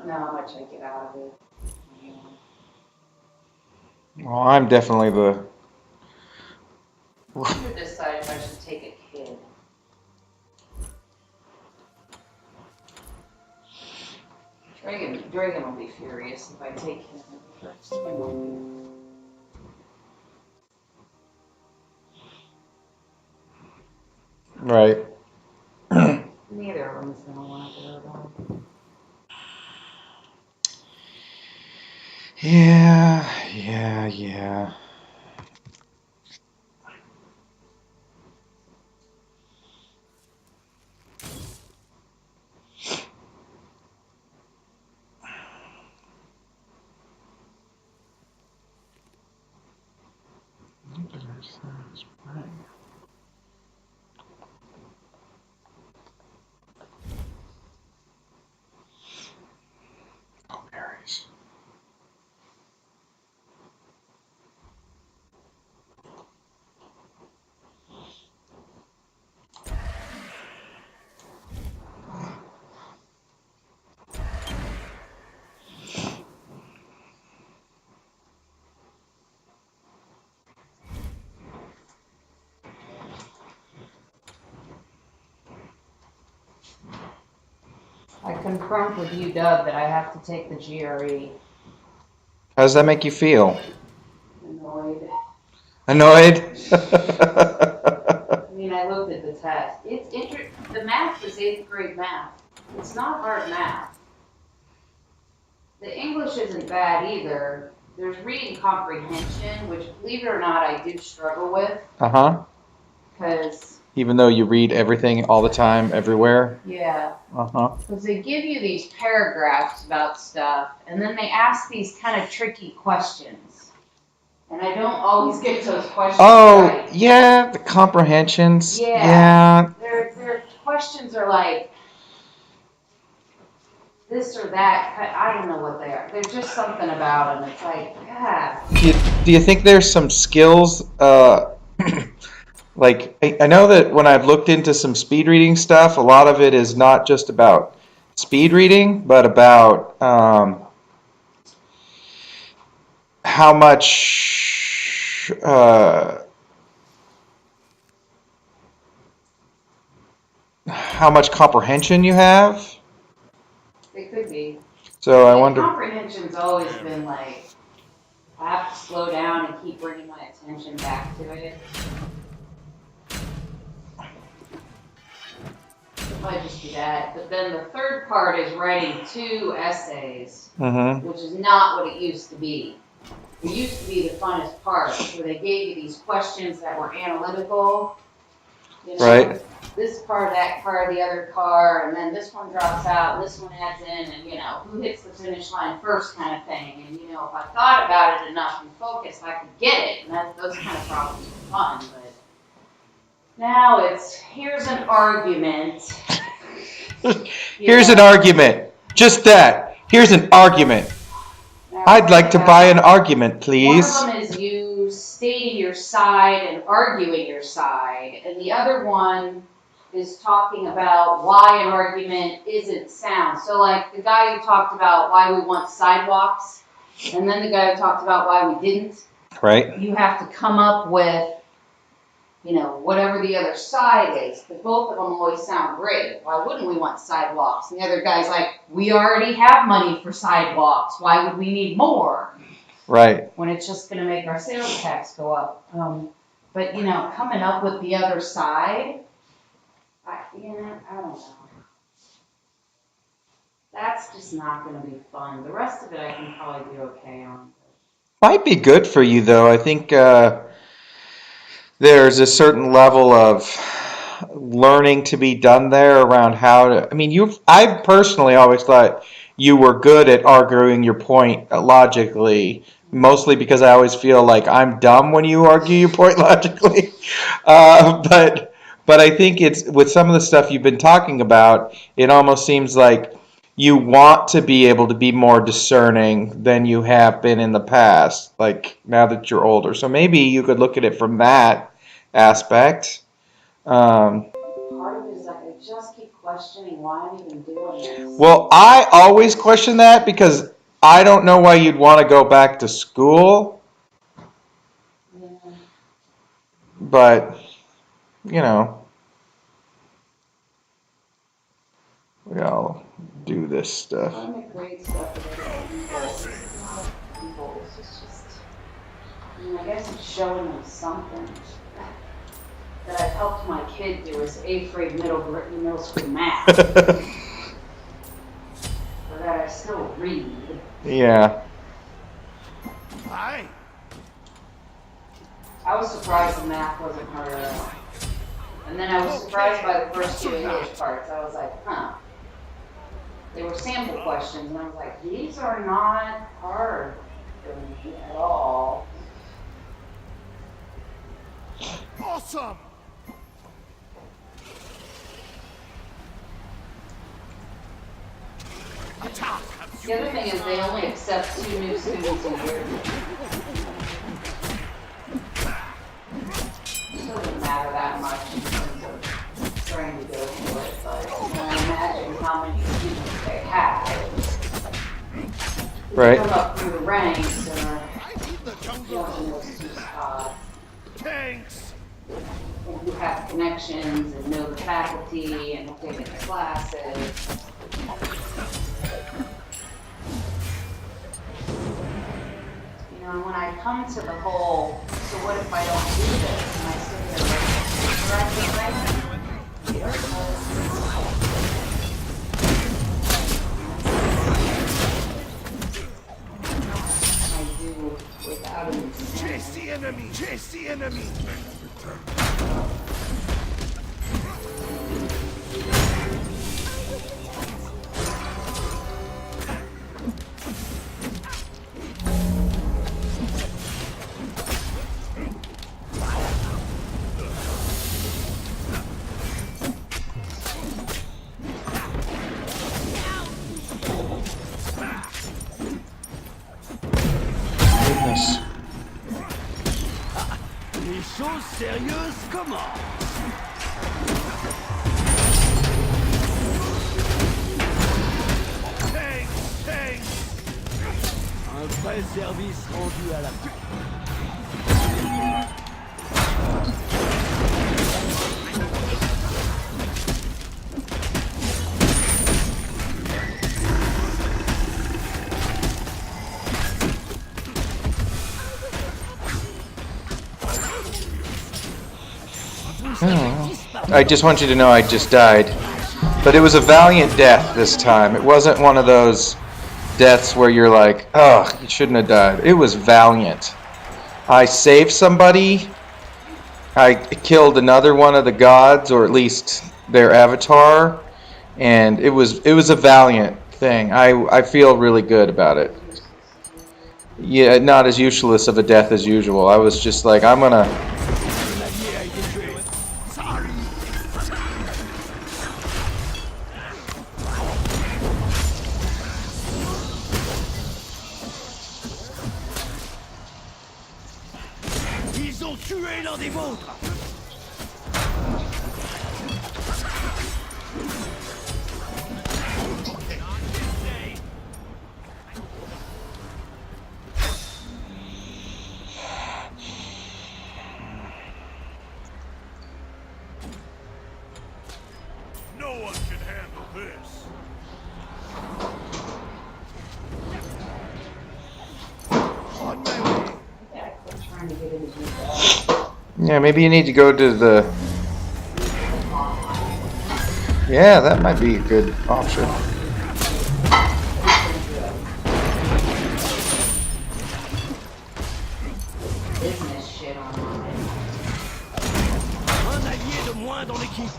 know how much I get out of it. Well, I'm definitely the. I should decide if I should take a kid. Dragon will be furious if I take him first. He won't be. Right. Neither of them is going to want to go though. Yeah. Oh, berries. I confirmed with UW that I have to take the GRE. How does that make you feel? Annoyed. Annoyed? I mean, I looked at the test. The math is 8th grade math. It's not hard math. The English isn't bad either. There's reading comprehension, which, believe it or not, I do struggle with. Uh-huh. Because, Even though you read everything all the time, everywhere? yeah. Uh-huh. Because they give you these paragraphs about stuff, and then they ask these kind of tricky questions. And I don't always get those questions right. Yeah, the comprehensions. Yeah. Their questions are like this or that. I don't know what they are. There's just something about them. It's like, yeah. Do you think there's some skills, like, I know that when I've looked into some speed reading stuff, a lot of it is not just about speed reading, but about how much comprehension you have. It could be. So I Like, wonder. comprehension's always been like, I have to slow down and keep bringing my attention back to it. It might just be that. But then the third part is writing 2 essays, which is not what it used to be. It used to be the funnest part, where they gave you these questions that were analytical. You know, Right. This car, that car, the other car, and then this one drops out, and this one adds in, and who hits the finish line first kind of thing. And if I thought about it enough and focused, I could get it. And those kind of problems are fun. But now it's, here's an argument. Here's an argument. Just that. Here's an argument. I'd like to buy an argument, please. One of them is you stating your side and arguing your side, and the other one is talking about why an argument isn't sound. So like the guy who talked about why we want sidewalks, and then the guy who talked about why we didn't. Right. You have to come up with, whatever the other side is, but both of them always sound great. Why wouldn't we want sidewalks? And the other guy's like, we already have money for sidewalks. Why would we need more? Right. When it's just going to make our sales tax go up. But, coming up with the other side, I don't know. That's just not going to be fun. The rest of it I can probably do okay on. Might be good for you, though. I think there's a certain level of learning to be done there around how to. I mean, I personally always thought you were good at arguing your point logically, mostly because I always feel like I'm dumb when you argue your point logically. But I think it's with some of the stuff you've been talking about, it almost seems like you want to be able to be more discerning than you have been in the past, like now that you're older. So maybe you could look at it from that aspect. Part of it is like I just keep questioning why I'm even doing this. Well, I always question that because I don't know why you'd want to go back to school. Yeah. But, you know, we all do this stuff. I make great stuff with other people. It's just, I mean, I guess it's showing them something that I've helped my kid do is 8th grade middle school math. Or that I still read. Yeah. I was surprised the math wasn't hard at all. And then I was surprised by the first two English parts. I was like, huh. They were sample questions, and I was like, these are not hard for me at all. Awesome! Attack! The other thing is they only accept 2 new students a year. It doesn't matter that much in terms of trying to go for it, but you can imagine how many students they have. Right. Come up through the ranks or in those 2 spots. Thanks! And who have connections and know the faculty and have taken the classes. You know, when I come to the whole, so what if I don't do this? And I sit there I do without an Chase the enemy! Chase the enemy! Goodness. Les choses sérieuses commencent! Thanks! Un vrai service rendu à la I just want you to know I just died. But it was a valiant death this time. It wasn't one of those deaths where you're like, oh, you shouldn't have died. It was valiant. I saved somebody. I killed another one of the gods, or at least their avatar. And it was a valiant thing. I feel really good about it. Yeah, not as useless of a death as usual. I was just like, I'm gonna... Ils ont tué l'un des vôtres! No one can handle this! On my way! Yeah, I'm trying to get into that. Yeah, maybe you need to go to the... Yeah, that might be a good option. Business shit online. Un allié de moins dans l'équipe!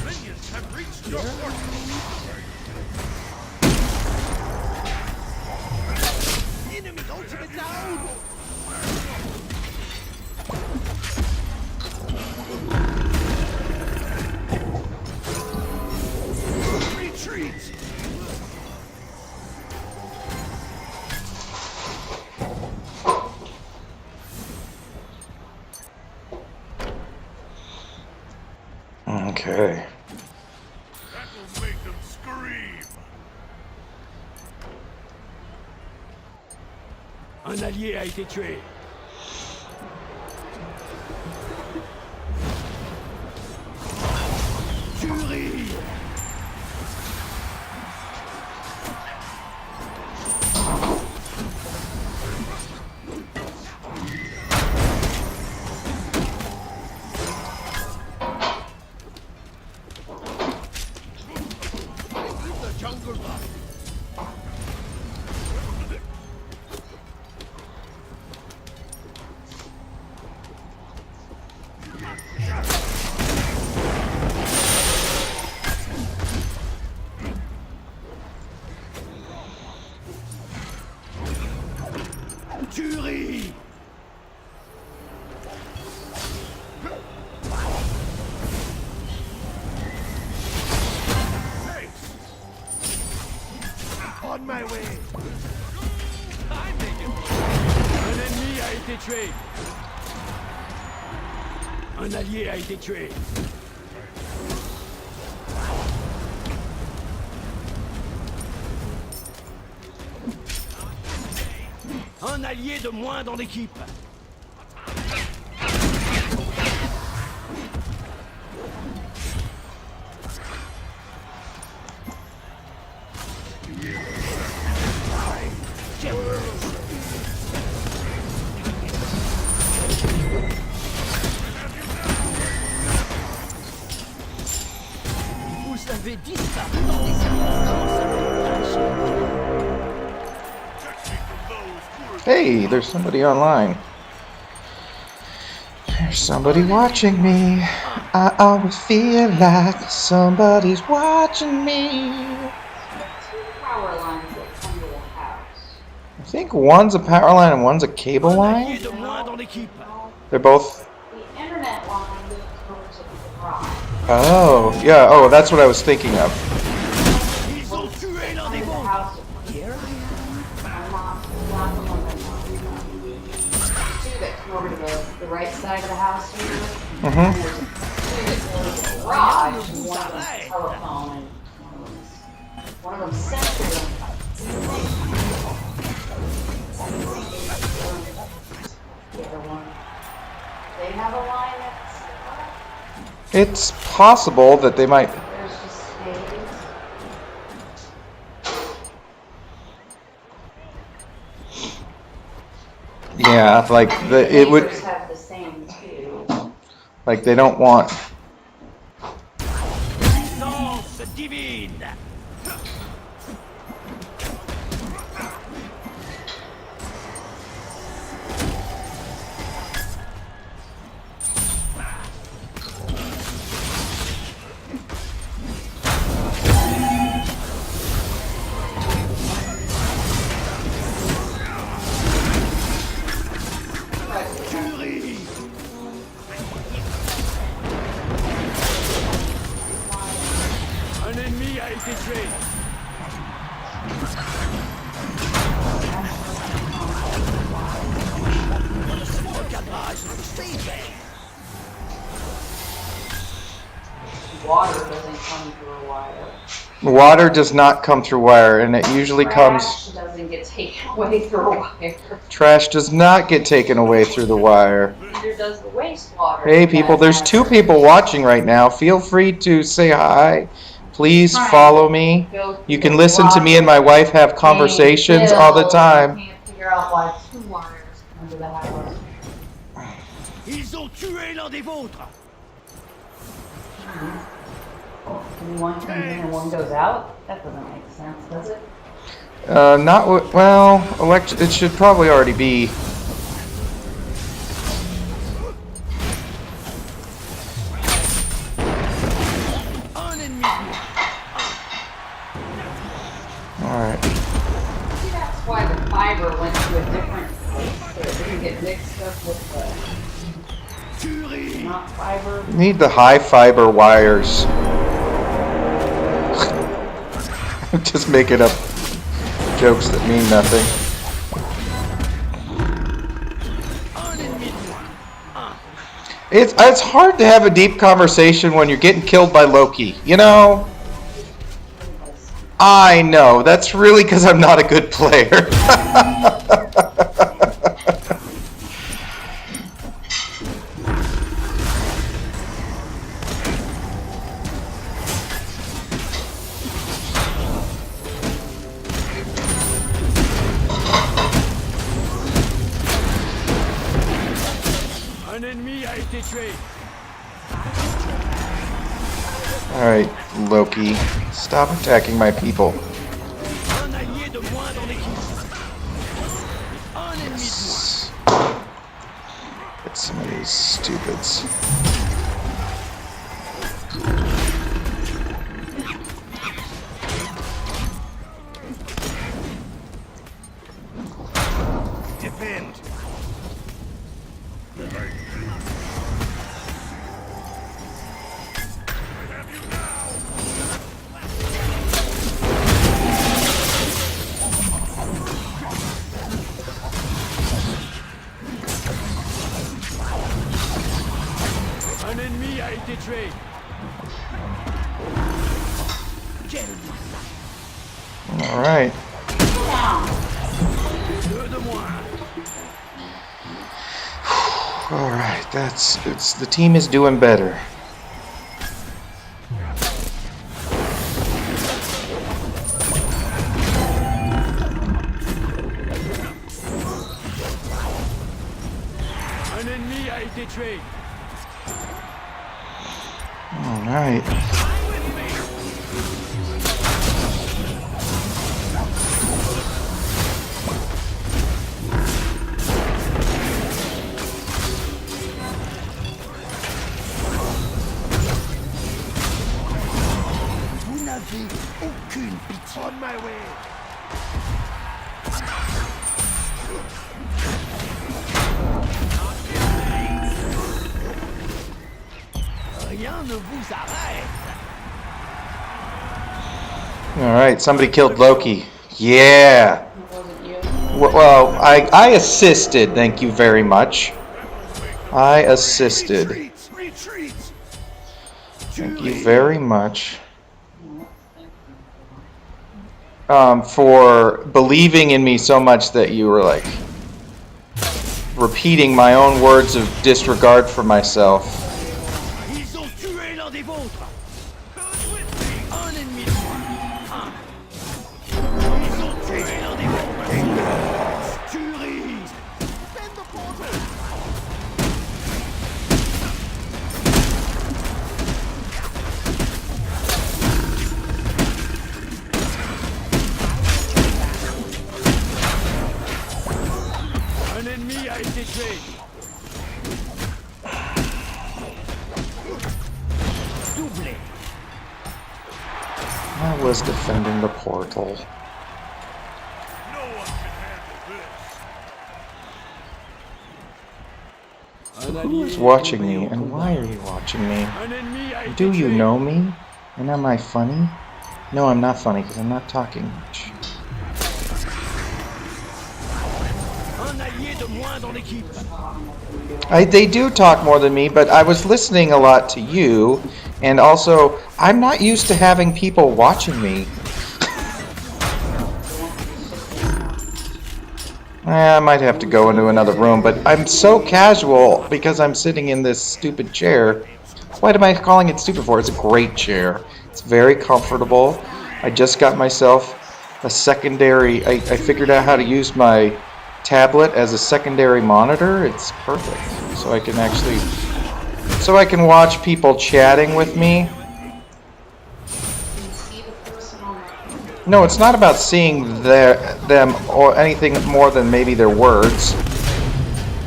Minions have reached your fortress! Enemy ultimate down! Retreat! Okay. That will make them scream. Un allié a été tué. Tuerie. The jungle bus. Tuerie. On my way. Un ennemi a été tué. Un allié a été tué. Un allié de moins dans l'équipe. Vous avez disparu dans des circonstances tragiques. Hey, there's somebody online. There's somebody watching me. I always feel like somebody's watching me. Two power lines that come to the house. I think one's a power line and one's a cable Un allié line. de moins dans l'équipe. They're both. The internet line goes over to the garage. Oh, yeah. Oh, that's what I was thinking of. Ils ont tué l'un des The vôtres. house. Here I am. I'm not the one that's two that come over to the right side of the house here. Mm-hmm. And there's two that go to the garage, and one of them's telephone, and one of them's sensitive. The other one, they have a line that's, It's possible that they might. there's just stays. Yeah, like it would. Neighbors have the same too. Like they don't want. Puissance divine. Tuerie. Un ennemi a été tué. Recadrage sévère. Water doesn't come through a wire. Water does not come through wire, and it usually comes. Trash doesn't get taken away through a wire. Trash does not get taken away through the wire. Neither does the wastewater. Hey people, there's two people watching right now. Feel free to say hi. Please Hi. follow me. Go You through can the listen to me and my wife have water. conversations Bill all the time. Can't figure out why two wires come to the house. Ils ont tué l'un des vôtres. And one comes in and one goes out? That doesn't make sense, does it? Not well. It should probably already be. Un ennemi de moins. All right. Maybe that's why the fiber went to a different place, so it didn't get mixed up with the Tuerie. not fiber. Need the high fiber wires. Just making up jokes that mean nothing. Un ennemi de moins. It's hard to have a deep conversation when you're getting killed by Loki. You know. I know. That's really because I'm not a good player. Un ennemi a été tué. Alright, Loki. Stop attacking my people. Un allié de moins dans l'équipe. Un ennemi de moins. Get some of these stupids. Defend. Un ennemi a été tué. Alright. Deux de moins. Alright, the team is doing better. Un ennemi a été tué. Alright. Vous n'avez aucune pitié. On my way. Rien ne vous arrête. Alright, somebody killed Loki. Yeah! It wasn't you. Well, I assisted, thank you very much. I assisted. Retreat. Retreat. Thank you very much. For believing in me so much that you were like repeating my own words of disregard for myself. Ils ont tué l'un des vôtres. Un ennemi de moins. Un. Ils ont tué l'un des vôtres. Tuerie. Peine de prendre. Un ennemi a été tué. Doublé. I was defending the portal. Who is watching me, and why are you watching me? Un ennemi a été Do you tué. know me? And am I funny? No, I'm not funny because I'm not talking much. Un allié de moins dans l'équipe. They do talk more than me, but I was listening a lot to you, and also I'm not used to having people watching me. I might have to go into another room, but I'm so casual because I'm sitting in this stupid chair. What am I calling it stupid for? It's a great chair. It's very comfortable. I just got myself a secondary. I figured out how to use my tablet as a secondary monitor. It's perfect. So I can actually, so I can watch people chatting with me. Can you see the person on the No, it's not about seeing them or anything more than maybe their words.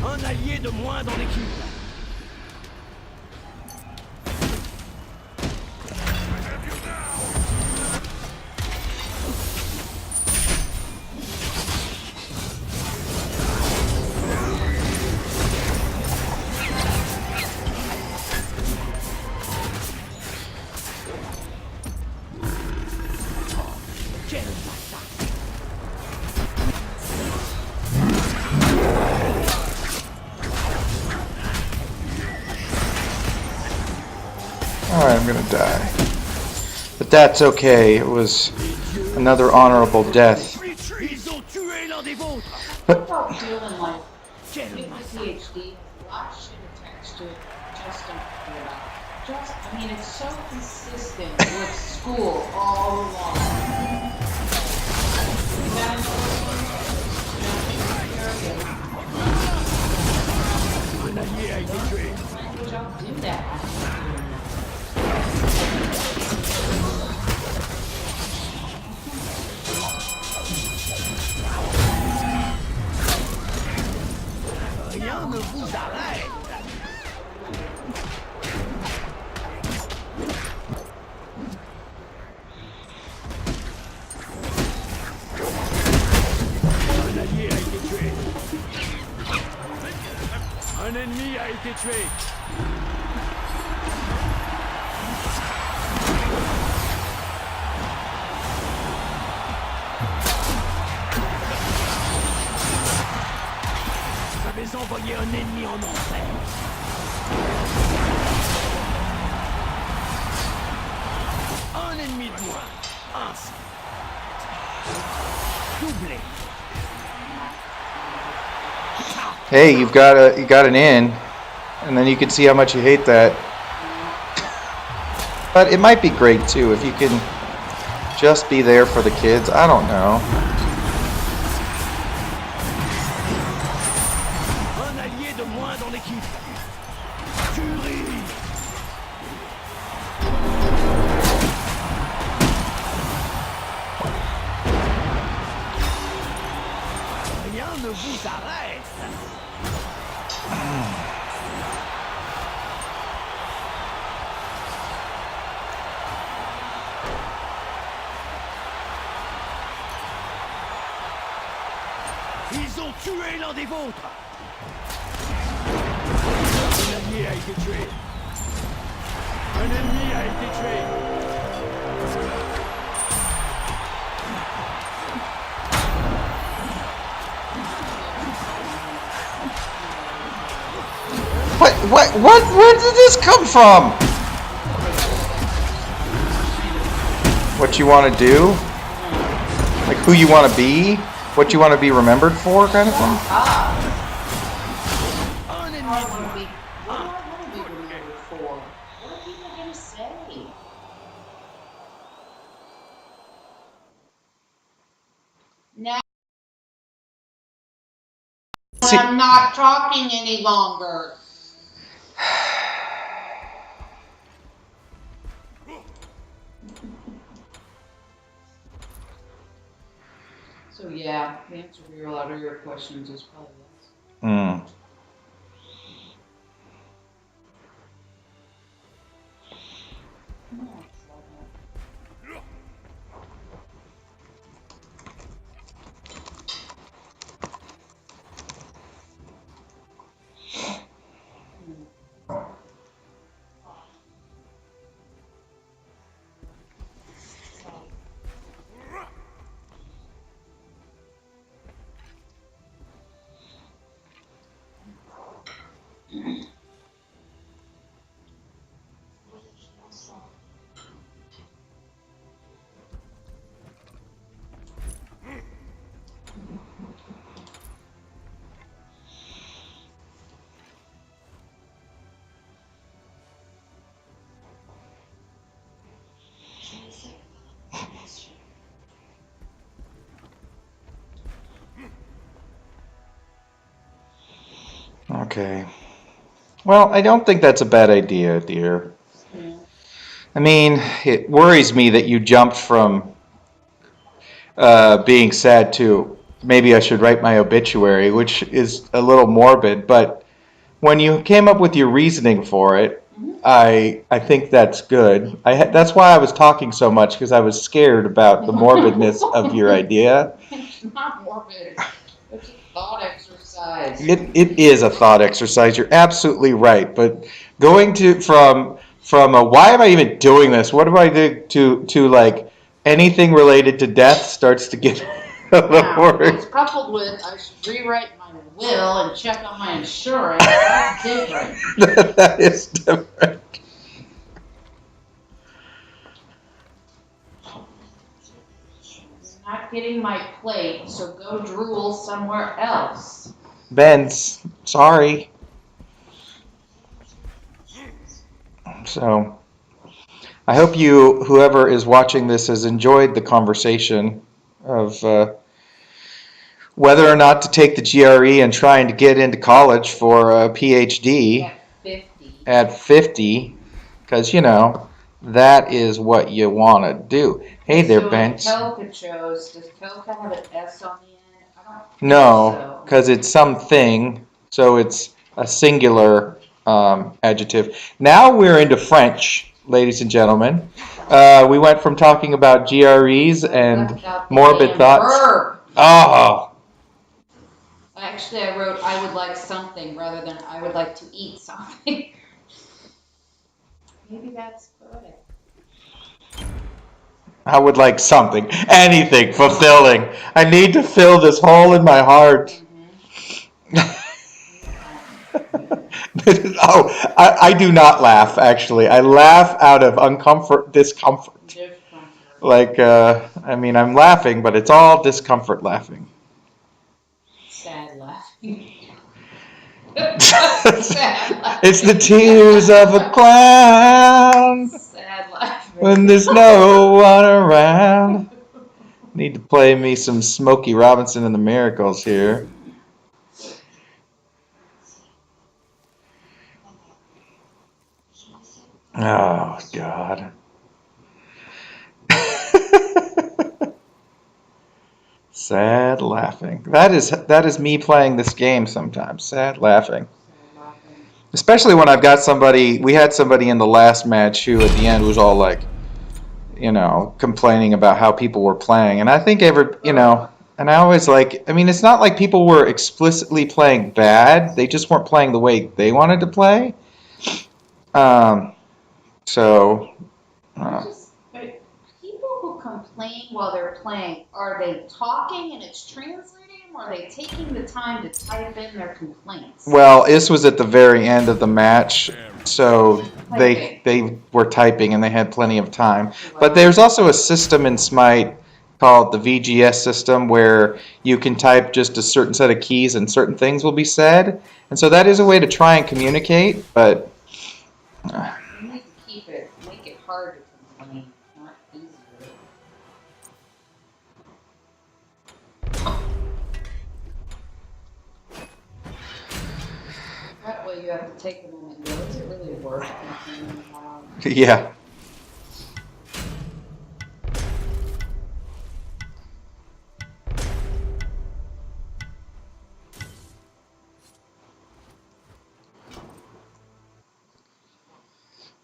Un allié de moins dans l'équipe. gonna die. But that's okay. It was another honorable death. Ils ont tué l'un des vôtres. I felt feeling like Quel my PhD has a lot of shit attached to it. Just don't figure it out. Just, I mean, it's so consistent with school all along. You gotta know what's going on. Un allié a été tué. Language, I'll do that. Rien ne vous arrête. Un allié a été tué. Un ennemi a été tué. Vous avez envoyé un ennemi en enfer. Un ennemi de moins. Ainsi. Doublé. Hey, you got an in, and then you can see how much you hate that. But it might be great too if you can just be there for the kids. I don't know. Un allié de moins dans l'équipe. Tuerie. Rien ne vous arrête. Ils ont tué l'un des vôtres. Un allié a été tué. Un ennemi a été tué. What? Where did this come from? What you want to do? Like who you want to be? What you want to be remembered for, kind of thing? Un I ennemi de want to moins. be, what do I want to be remembered for? What are people going to say? Now See- I'm not talking any longer. So yeah, the answer to a lot of your questions is probably yes. Hmm. Okay. Well, I don't think that's a bad idea, dear. Yeah. I mean, it worries me that you jumped from being sad to maybe I should write my obituary, which is a little morbid, but when you came up with your reasoning for it, I think that's good. That's why I was talking so much because I was scared about the morbidness of your idea. It's not morbid. It's a thought exercise. It is a thought exercise. You're absolutely right. But going to from a why am I even doing this? What do I do to like anything related to death starts to get a little Now, worried. it's coupled with I should rewrite my will and check on my insurance. That's different. That is different. not getting my plate, so go drool somewhere else. Ben's, sorry. So, I hope whoever is watching this, has enjoyed the conversation of whether or not to take the GRE and trying to get into college for a PhD At 50. at 50, because, that is what you want to do. Hey there, So Bench. Kelka chose. Does Kelka have an S on the end? I don't think No, so. because it's something, so it's a singular adjective. Now we're into French, ladies and gentlemen. We went from talking about GREs and Left out the morbid damn thoughts. verb. Oh, Actually, I wrote I would like something rather than I would like to eat something. Maybe that's poetic. I would like something, anything fulfilling. I need to fill this hole in my heart. Oh, I do not laugh, actually. I laugh out of discomfort. Like, I'm laughing, but it's all discomfort laughing. Sad laughing. It's the tears of a clown Sad laughing. when there's no one around. Need to play me some Smokey Robinson and the Miracles here. Oh, God. Sad laughing. That is me playing this game sometimes. Sad laughing. Especially when I've got somebody. We had somebody in the last match who, at the end, was all like, complaining about how people were playing, and I think and I always it's not like people were explicitly playing bad. They just weren't playing the way they wanted to play. So. People who complain while they're playing, are they talking and it's translating, or are they taking the time to type in their complaints? Well, this was at the very end of the match, so they were typing and they had plenty of time. Wow. But there's also a system in Smite called the VGS system where you can type just a certain set of keys and certain things will be said. And so that is a way to try and communicate, but... You need to make it hard to complain, not easier. That way you have to take a moment and go, is it really worth complaining about? Yeah.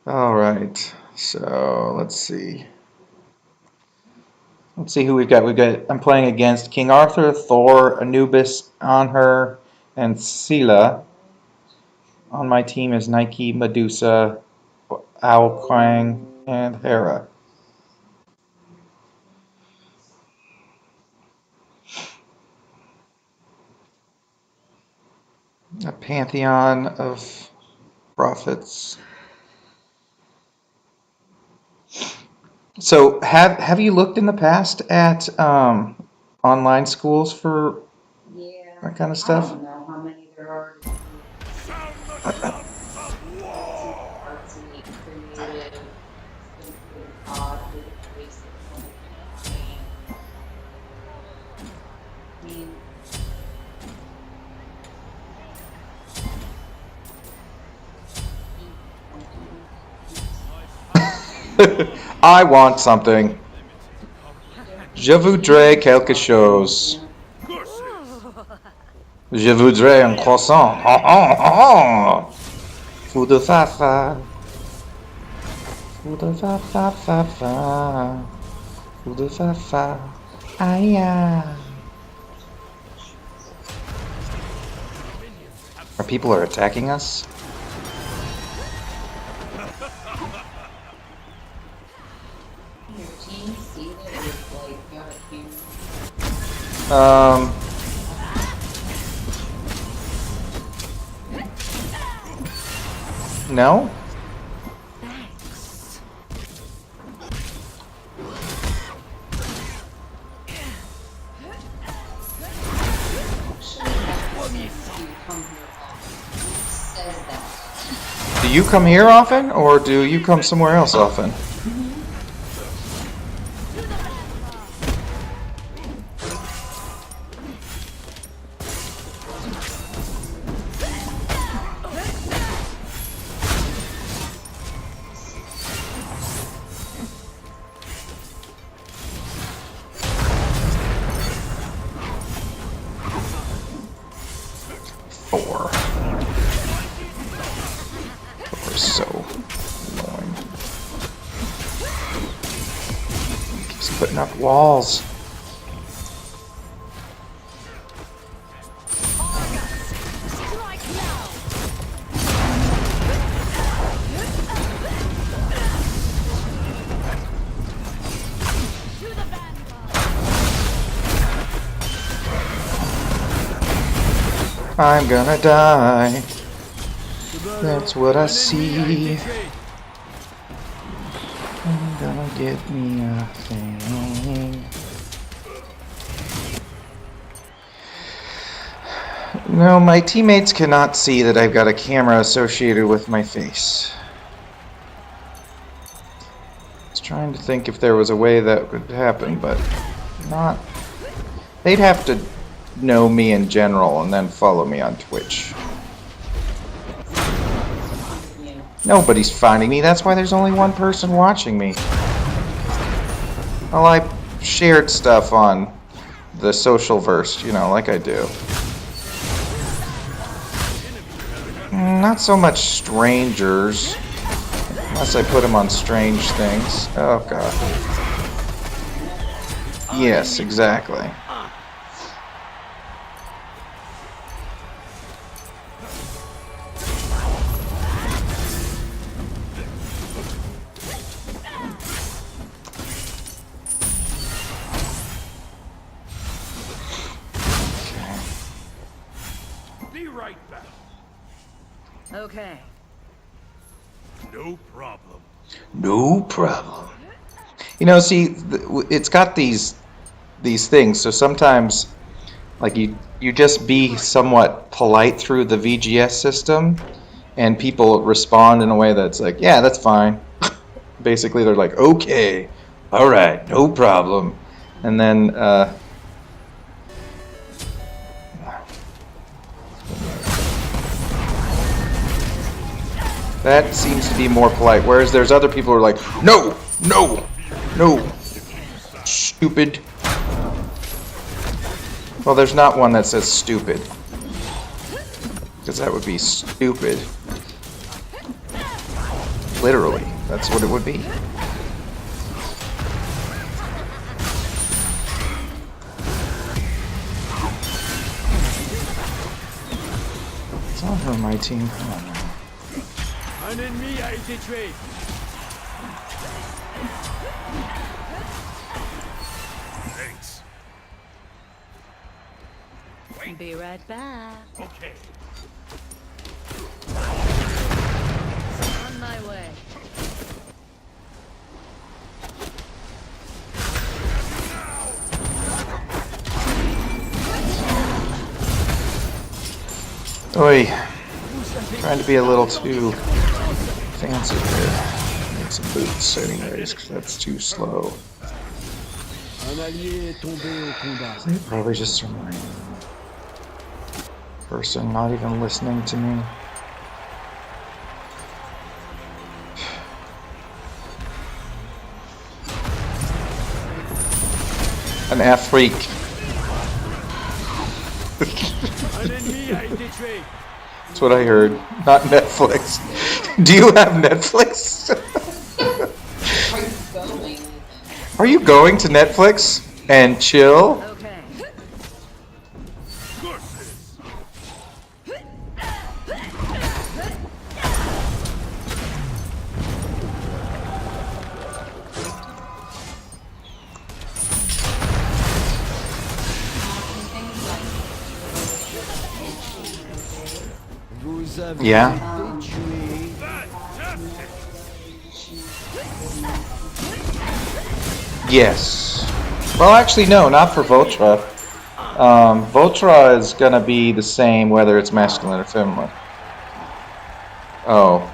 All right, so let's see. Let's see who we've got. I'm playing against King Arthur, Thor, Anubis, Anhur, and Sela. On my team is Nike, Medusa, Ao Kuang, and Hera. A pantheon of prophets. So have you looked in the past at online schools for that kind of stuff? I don't know how many there are. Artsy, creative, odd, I want something. Je voudrais quelque chose. Je voudrais un croissant. Oh, oh, oh. Fou de fa-fa. Fou de fa-fa-fa-fa. Fou de fa-fa. Aïe. Our people are attacking us? No? come here often. It says that. Do you come here often, or do you come somewhere else often? Four. Four is so annoying. Keeps putting up walls. I'm gonna die. That's what I see. I'm gonna get me a thing. No, my teammates cannot see that I've got a camera associated with my face. I was trying to think if there was a way that would happen, but not. They'd have to know me in general and then follow me on Twitch. Nobody's finding me. That's why there's only one person watching me. Well, I shared stuff on the social verse, you know, like I do. Not so much strangers, unless I put them on strange things. Oh, God. Yes, exactly. Be right back. Okay. No problem. No problem. You know, see, it's got these things, so sometimes, like, you just be somewhat polite through the VGS system, and people respond in a way that's like, yeah, that's fine. Basically, they're like, okay, all right, no problem. And then, that seems to be more polite, whereas there's other people who are like, no, no, no, stupid. Well, there's not one that says stupid, because that would be stupid. Literally, that's what it would be. It's on her, my team. I don't know. Un ennemi a été tué. Thanks. Be right back. Okay. On my way. Oi. Trying to be a little too fancy here. Need some boots anyways, because that's too slow. Un allié est tombé au combat. Probably just some person not even listening to me. An F-freak. Un ennemi a été tué. That's what I heard. Not Netflix. Do you have Netflix? Are you going? Are you going to Netflix and chill? Okay. Curses. Vous avez Yeah. été tué. Yes. Well, actually, no, not for Voltra. Voltra is gonna be the same whether it's masculine or feminine. Oh.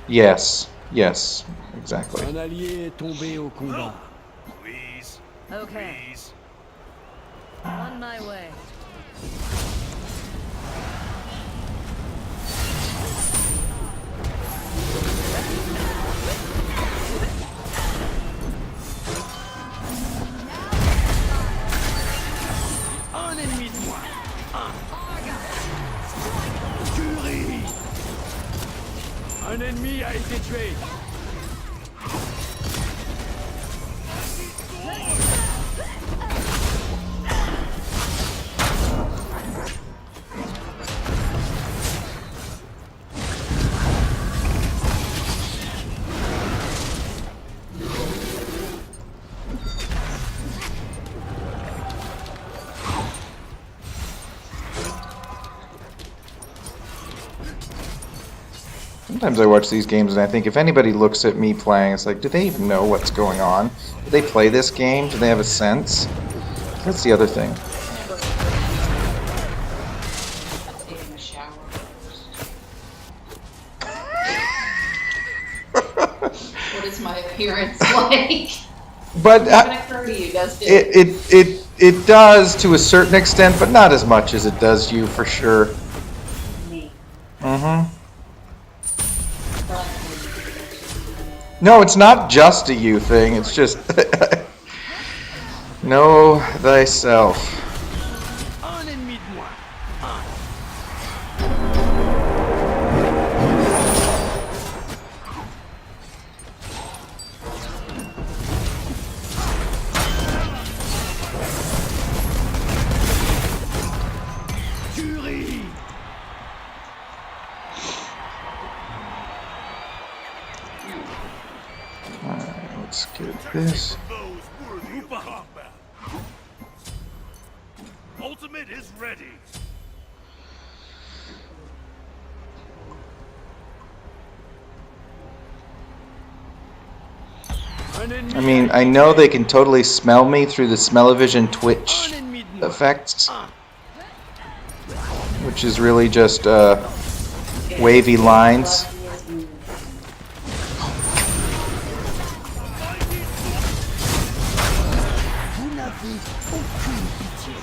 Yes. Yes. Exactly. Un allié est tombé au combat. Please, Okay. please. On my way. Un ennemi de moins. Tuerie. Un ennemi a été tué. Sometimes I watch these games and I think if anybody looks at me playing, it's like, do they even know what's going on? Do they play this game? Do they have a sense? That's the other thing. I'm taking a shower first. What is my appearance like? But Doesn't occur to you, does it? it does to a certain extent, but not as much as it does you for sure. Me. Mm-hmm. No, it's not just a you thing. It's just know thyself. Un ennemi de moins. Tuerie. Alright, let's get this. Those worthy of combat. Ultimate is ready. Un ennemi I mean, a I été know tué. they can totally smell me through the smell-o-vision Twitch Un ennemi de moins. effects, which is really just wavy lines. Vous n'avez aucune pitié.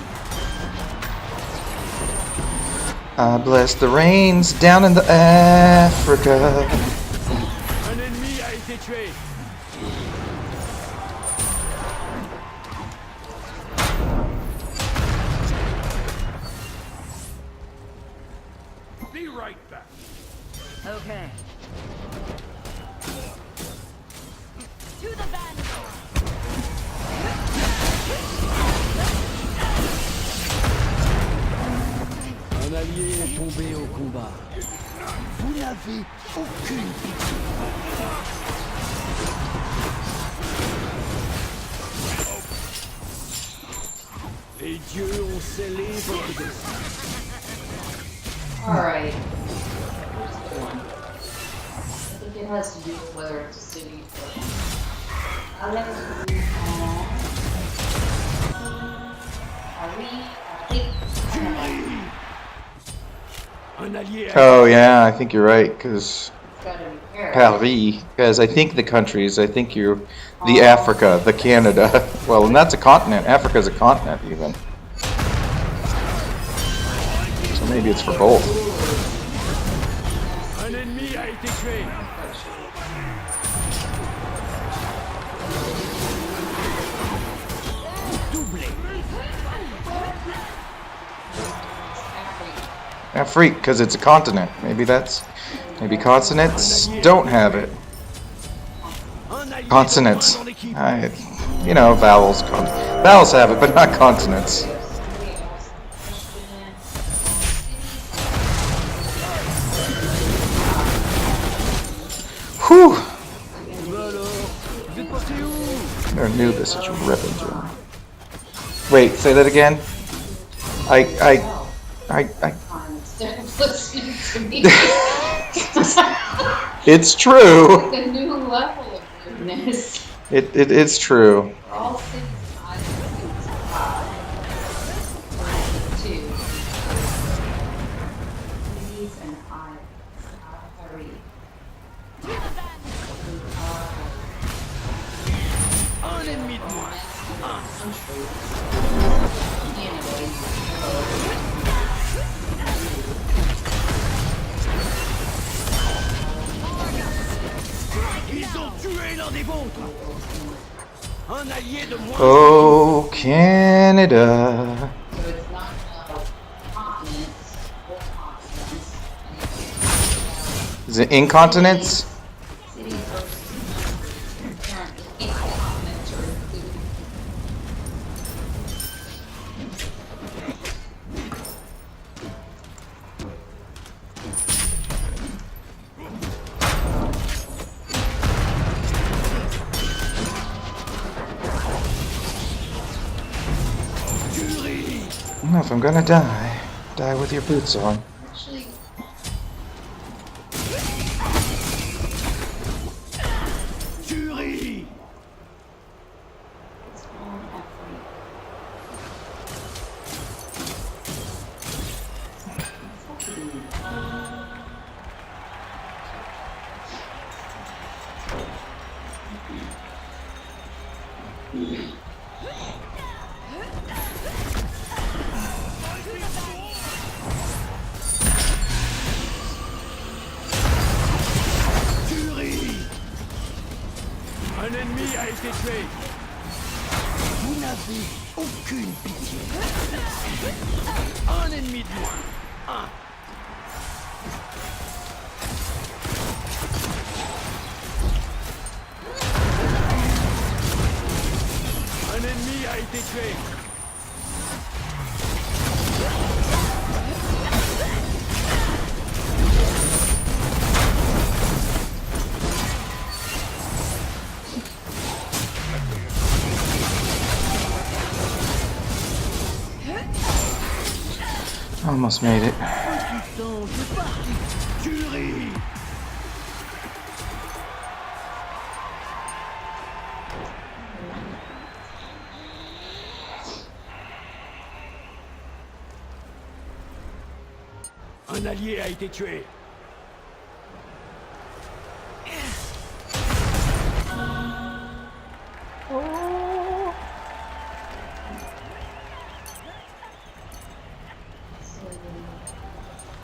I bless the rains down in the Africa. Un ennemi a été tué. Be right back. Okay. To the vanguard! Un allié est tombé au combat. Vous n'avez aucune pitié. Les dieux ont scellé votre destin. Alright. Here's the one. I think it has to do with whether it's a city or... I'm gonna do, are we... Un allié a Oh yeah, I think you're right, because It's gotta be Paris. Paris, because I think the countries, I think you're the Africa, the Canada. Well, and that's a continent. Africa's a continent even. So maybe it's for both. Un ennemi a été tué. Doublé. Afrique, because it's a continent. Maybe maybe continents don't have it. Un allié Consonants. dans l'équipe. Vowels. Vowels have it, but not consonants. Whew. Alors, vous êtes passé où? Never knew this such a ripping. Wait, say that again. I. Instead of listening to me. It's true. The new level of rudeness. It's true. We're all cities and islands. Ils ont tué l'un des vôtres. Un allié de moins. Oh, Canada. So it's not continents, or continents. Is it incontinence? Cities are currently continents are included. I don't know if I'm gonna die. Die with your boots on. Actually, Tuerie. it's on F3. Tuerie. Un ennemi a été tué. Vous n'avez aucune pitié. Un ennemi de moins. Un. Un ennemi a été tué. Almost made it. Putain, c'est parti. Tuerie. Un allié a été tué.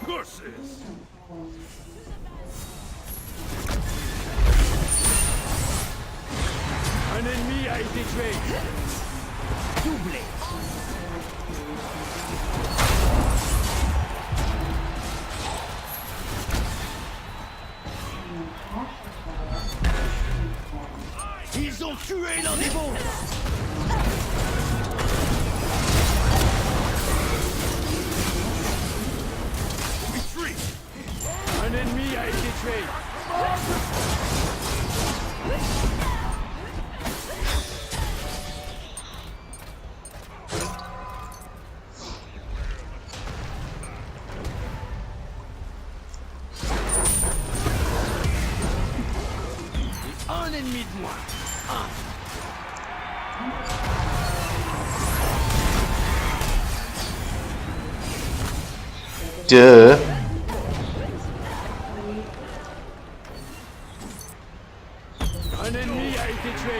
Curses! Un ennemi a été tué. Doublé. Ils ont tué l'un des vôtres. Retreat! Un ennemi a été tué. Un ennemi de moins. Un. Duh. Un ennemi a été tué.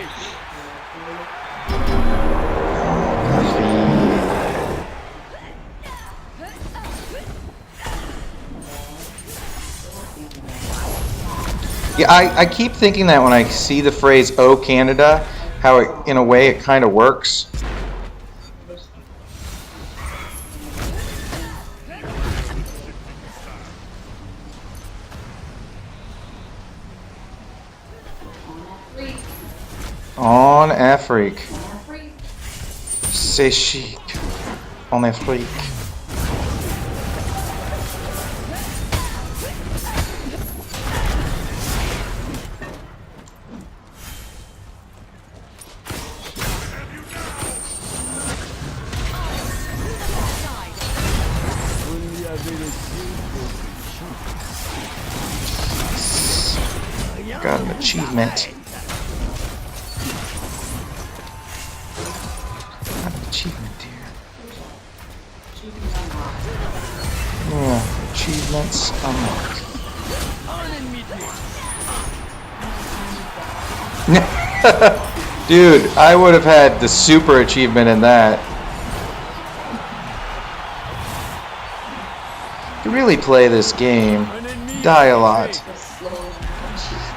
Yeah, I keep thinking that when I see the phrase "Oh Canada," how it, in a way, it kind of works. En Afrique. C'est chic. En Afrique. Got an achievement. Got an achievement here. Yeah, achievements unlocked. Un ennemi de moins. Dude, I would have had the super achievement in that. You really play this game. Un ennemi Die a a été lot. tué.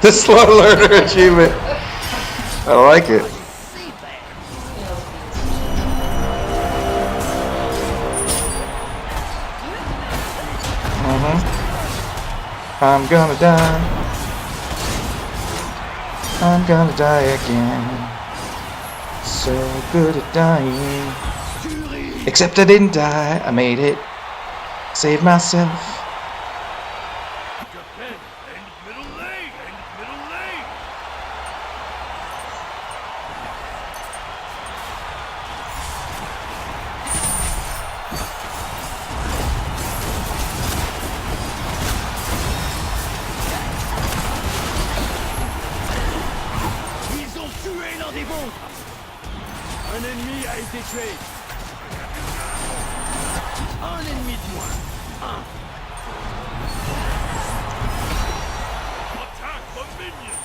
The slow The slow learner achievement. I like it. I'm gonna die. I'm gonna die again. So good at dying. Except I didn't die. I made it. Saved myself. Defend and middle lane and middle lane. Ils ont tué l'un des vôtres. Un ennemi a été tué. Un ennemi de moins. Attack the minion.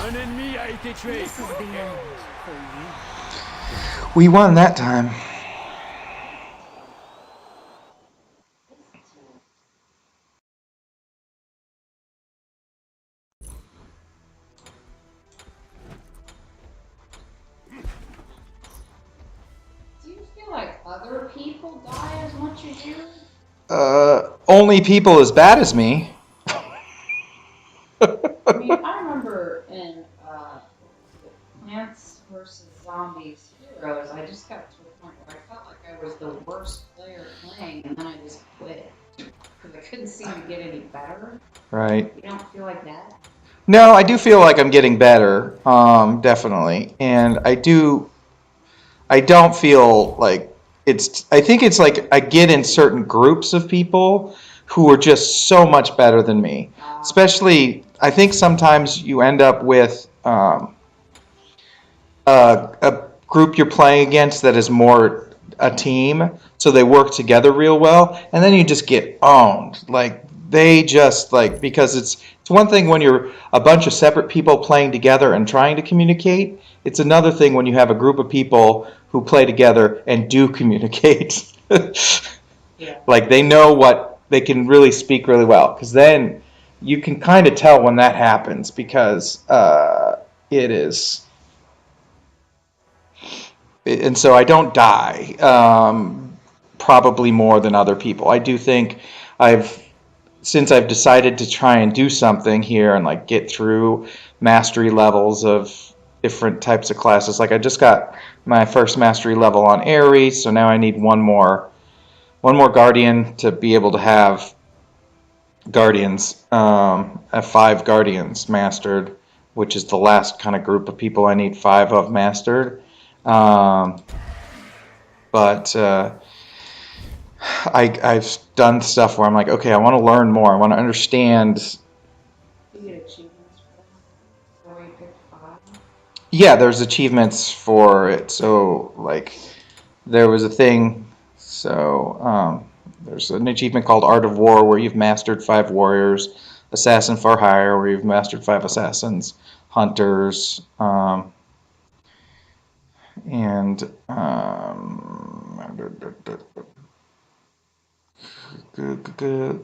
Un ennemi a été tué. This is the end for you. We won that time. Do you feel like other people die as much as you? Only people as bad as me. I mean, I remember in Plants vs. Zombies Heroes, I just got to a point where I felt like I was the worst player playing, and then I just quit. Because I couldn't seem to get any better. Right. You don't feel like that? No, I do feel like I'm getting better, definitely. And I don't feel like I think it's like I get in certain groups of people who are just so much better than me. Especially, I think sometimes you end up with a group you're playing against that is more a team, so they work together real well, and then you just get owned. Like they just like because it's one thing when you're a bunch of separate people playing together and trying to communicate. It's another thing when you have a group of people who play together and do communicate. Yeah. Like they know what they can really speak really well, because then you can kind of tell when that happens because it is. And so I don't die, probably more than other people. I do think since I've decided to try and do something here and like get through mastery levels of different types of classes. Like I just got my first mastery level on Ares, so now I need one more guardian to be able to have guardians. Have 5 guardians mastered, which is the last kind of group of people I need 5 of mastered. But I've done stuff where I'm like, okay, I want to learn more. I want to understand. You get achievements for that? So you picked 5? Yeah, there's achievements for it. So like, there was a thing. So there's an achievement called Art of War where you've mastered 5 warriors. Assassin for Hire where you've mastered 5 assassins, hunters. And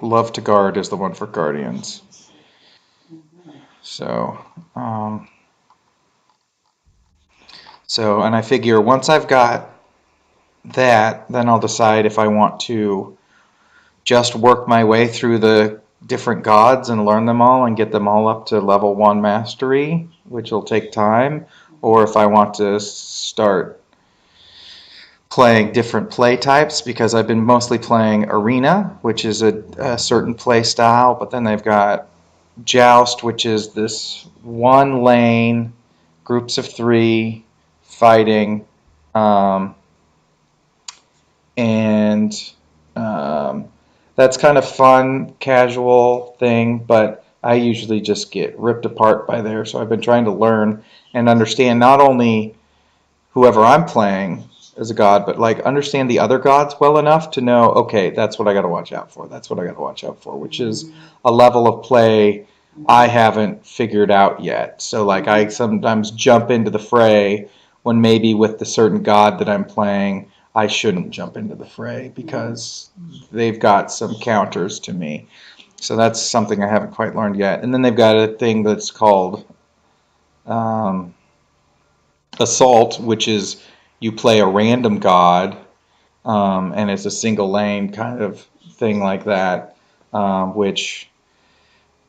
Love to Guard is the one for Guardians. So, and I figure once I've got that, then I'll decide if I want to just work my way through the different gods and learn them all and get them all up to level 1 mastery, which will take time, or if I want to start playing different play types, because I've been mostly playing Arena, which is a certain play style, but then they've got Joust, which is this one lane, groups of 3, fighting, and that's kind of fun, casual thing, but I usually just get ripped apart by there, so I've been trying to learn and understand not only whoever I'm playing, as a god, but like understand the other gods well enough to know, okay, that's what I got to watch out for. That's what I got to watch out for, which is a level of play I haven't figured out yet. So like I sometimes jump into the fray when maybe with the certain god that I'm playing, I shouldn't jump into the fray because they've got some counters to me. So that's something I haven't quite learned yet. And then they've got a thing that's called Assault, which is you play a random god, and it's a single lane kind of thing like that, which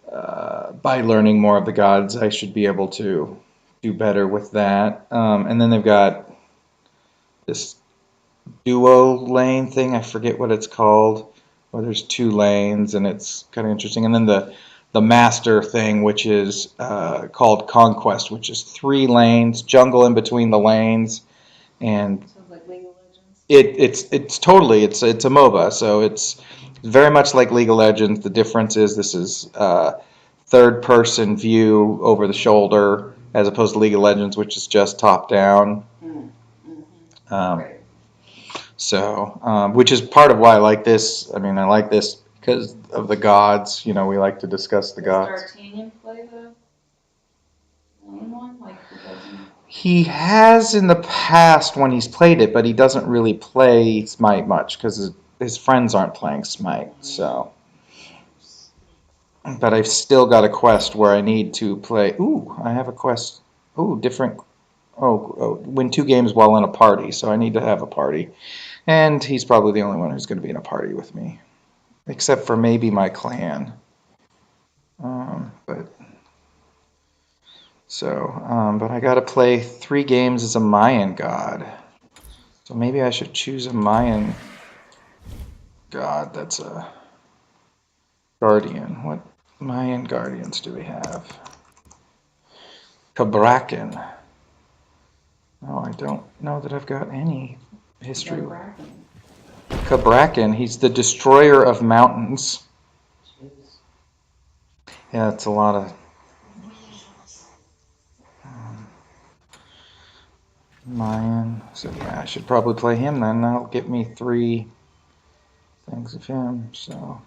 by learning more of the gods, I should be able to do better with that. And then they've got this duo lane thing. I forget what it's called, where there's 2 lanes, and it's kind of interesting. And then the master thing, which is called Conquest, which is 3 lanes, jungle in between the lanes, and Sounds like League of Legends. it's totally it's a MOBA, so it's very much like League of Legends. The difference is this is third person view over the shoulder as opposed to League of Legends, which is just top down. Right. So, which is part of why I like this. I mean, I like this because of the gods. You know, we like to discuss the gods. Does D'Artagnan play the main one? Like, he doesn't? He has in the past when he's played it, but he doesn't really play Smite much because his friends aren't playing Smite. So, but I've still got a quest where I need to play. Ooh, I have a quest. Ooh, different. Win 2 games while in a party. So I need to have a party. And he's probably the only one who's going to be in a party with me, except for maybe my clan. But I got to play 3 games as a Mayan god. So maybe I should choose a Mayan god that's a guardian. What Mayan guardians do we have? Cabrakan. No, I don't know that I've got any history. Cabrakan, he's the destroyer of mountains. Yeah, it's a lot of Mayan. So yeah, I should probably play him then. That'll get me 3 things of him. So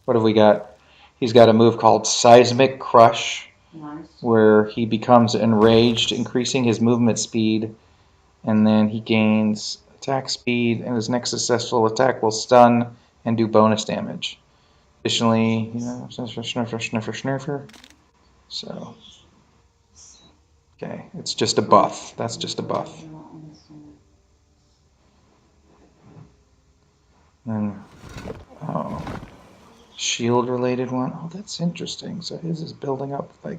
what have we got? He's got a move called Seismic Crush, Nice. where he becomes enraged, increasing his movement speed, and then he gains attack speed, and his next successful attack will stun and do bonus damage. Additionally, sniffer. So, okay, it's just a buff. That's just a buff. And shield related one. Oh, that's interesting. So his is building up like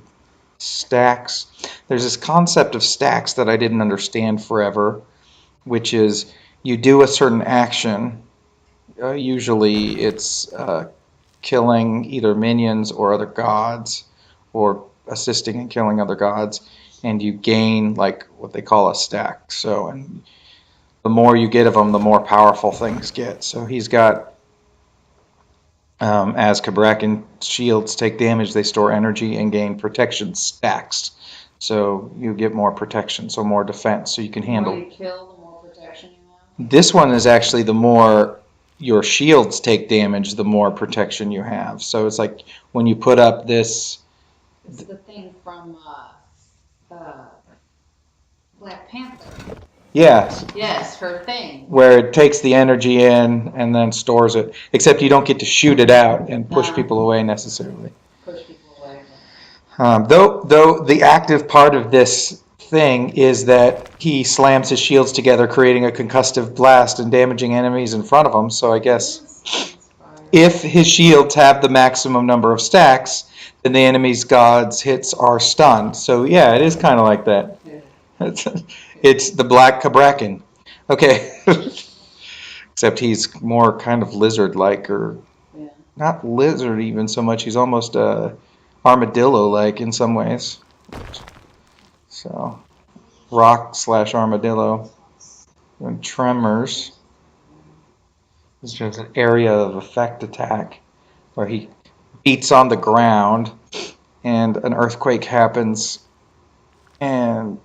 stacks. There's this concept of stacks that I didn't understand forever, which is you do a certain action. Usually it's killing either minions or other gods, or assisting in killing other gods, and you gain like what they call a stack. So, and the more you get of them, the more powerful things get. So he's got, as Cabrakan shields take damage, they store energy and gain protection stacks. So you get more protection, so more defense, so you can handle. The more you kill, the more protection you have. This one is actually the more your shields take damage, the more protection you have. So it's like when you put up this. It's the thing from Black Panther. Yes. Yes, her thing. Where it takes the energy in and then stores it. Except you don't get to shoot it out and push people away necessarily. Push people away. Though the active part of this thing is that he slams his shields together, creating a concussive blast and damaging enemies in front of him. So I guess if his shields have the maximum number of stacks, then the enemy's god's hits are stunned. So yeah, it is kind of like that. It's the Black Cabrakan. Okay. Except he's more kind of lizard-like, or not lizard even so much. He's almost armadillo-like in some ways. So, rock/armadillo. And tremors. This is just an area of effect attack where he beats on the ground and an earthquake happens and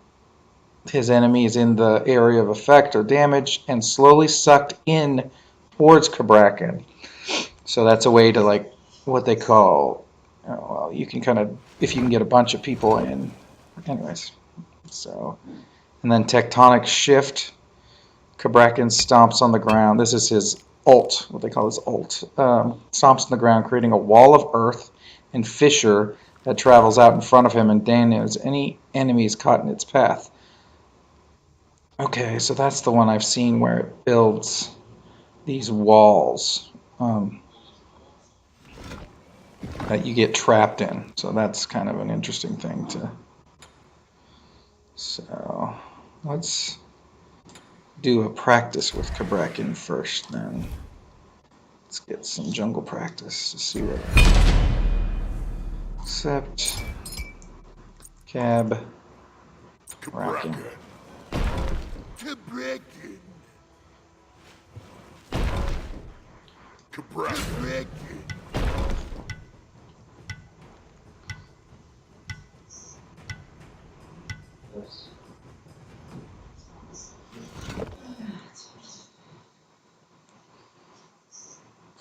his enemies in the area of effect or damage and slowly sucked in towards Kabrakan. So that's a way to, like, what they call, well, you can kind of, if you can get a bunch of people in. Anyways, so, and then Tectonic Shift. Kabrakan stomps on the ground. This is his ult, what they call his ult. Stomps on the ground, creating a wall of earth and fissure that travels out in front of him and damages any enemies caught in its path. Okay, so that's the one I've seen where it builds these walls that you get trapped in. So that's kind of an interesting thing to. So let's do a practice with Kabrakan first, then. Let's get some jungle practice to see what. Accept. Cab. Kabrakan. Kabrakan. Kabrakan.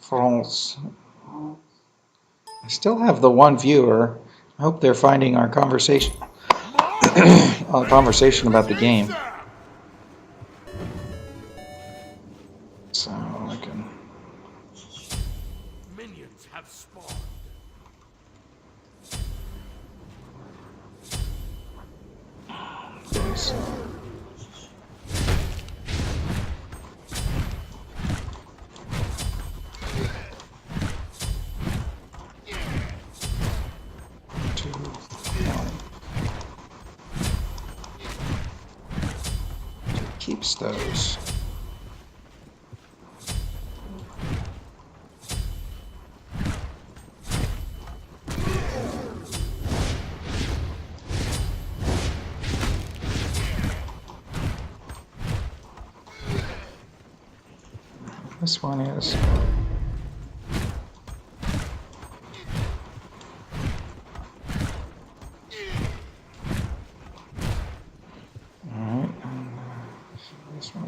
France. I still have the one viewer. I hope they're finding our conversation. Our conversation about the game. So I can. Minions have spawned. Okay, so. Keeps those. This one is.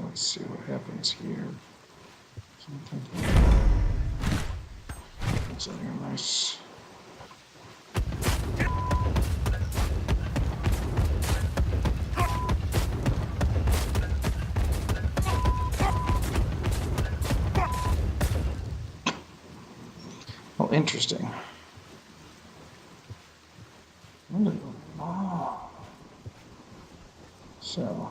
Let's see what happens here. That's a nice. Oh, interesting. So.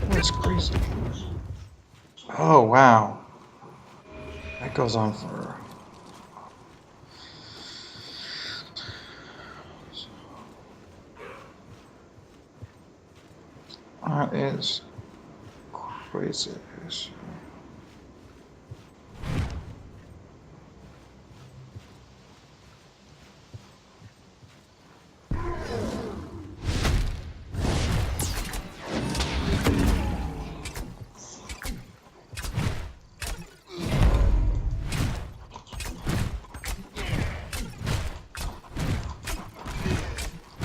That's crazy. Oh, wow. That goes on for. That is crazy.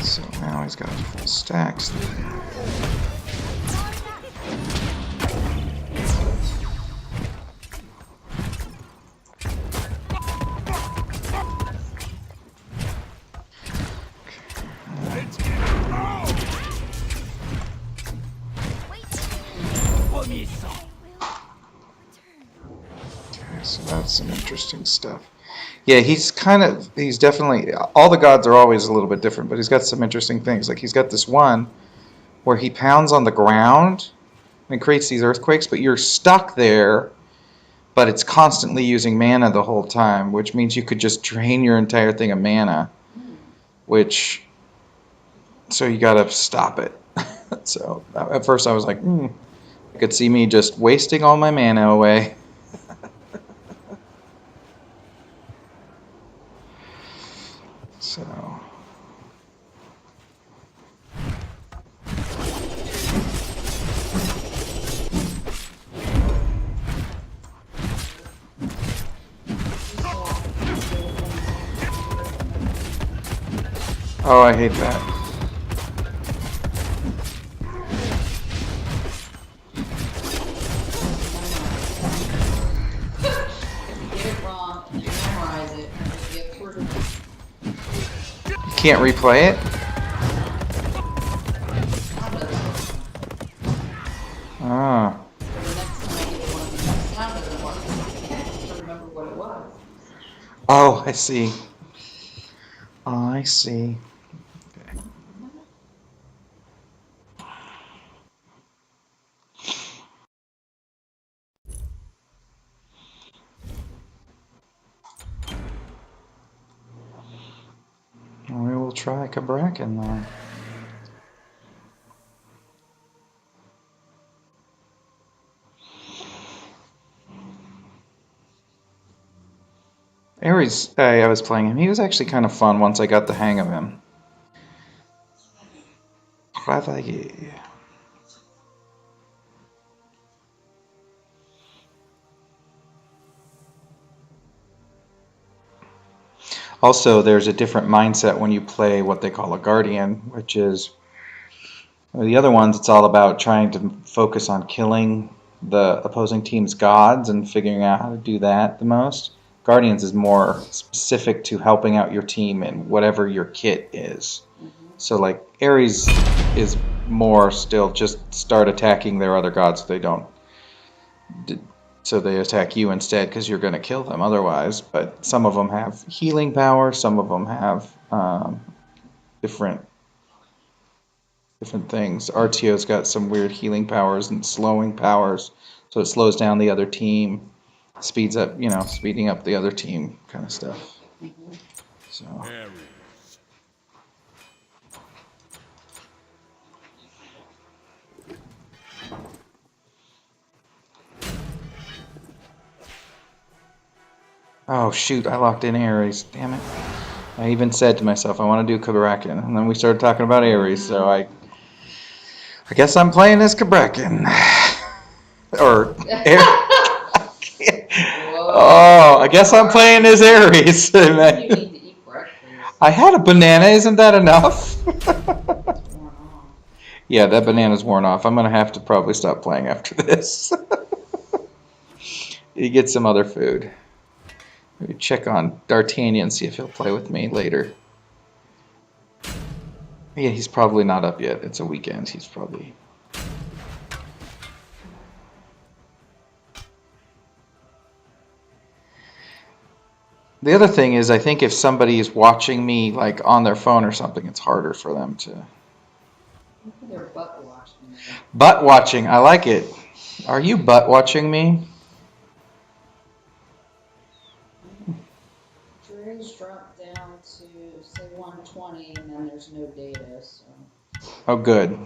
So now he's got full stacks. Premier sang. Okay, so that's some interesting stuff. Yeah, he's definitely, all the gods are always a little bit different, but he's got some interesting things. Like he's got this one where he pounds on the ground and creates these earthquakes, but you're stuck there but it's constantly using mana the whole time, which means you could just drain your entire thing of mana, which, so you gotta stop it. So at first I was like, I could see me just wasting all my mana away. So. Oh, I hate that. Get it wrong and then memorize it. You have to You can't replay it? Ah. The next time I get one of these sound doesn't work. I have to remember what it was. Oh, I see. I see. Okay. We will try Cabrakan then. Ares, I was playing him. He was actually kind of fun once I got the hang of him. Travailler. Also, there's a different mindset when you play what they call a guardian, which is the other ones. It's all about trying to focus on killing the opposing team's gods and figuring out how to do that the most. Guardians is more specific to helping out your team in whatever your kit is. So like Ares is more still just start attacking their other gods so they don't. So they attack you instead because you're going to kill them otherwise. But some of them have healing power. Some of them have different things. RTO's got some weird healing powers and slowing powers, so it slows down the other team, speeds up, speeding up the other team kind of stuff. So. Ares. Oh shoot! I locked in Ares. Damn it! I even said to myself, I want to do Cabrakan, and then we started talking about Ares. So I guess I'm playing as Cabrakan. Or oh, I guess I'm playing as Ares. You need to eat breakfast. I had a banana. Isn't that enough? It's worn off. Yeah, that banana's worn off. I'm gonna have to probably stop playing after this. You get some other food. Maybe check on D'Artagnan, see if he'll play with me later. Yeah, he's probably not up yet. It's a weekend. He's probably. The other thing is, I think if somebody is watching me like on their phone or something, it's harder for them to. They're butt watching. Butt watching, I like it. Are you butt watching me? Dray's dropped down to say 120, and then there's no data. So. Oh, good.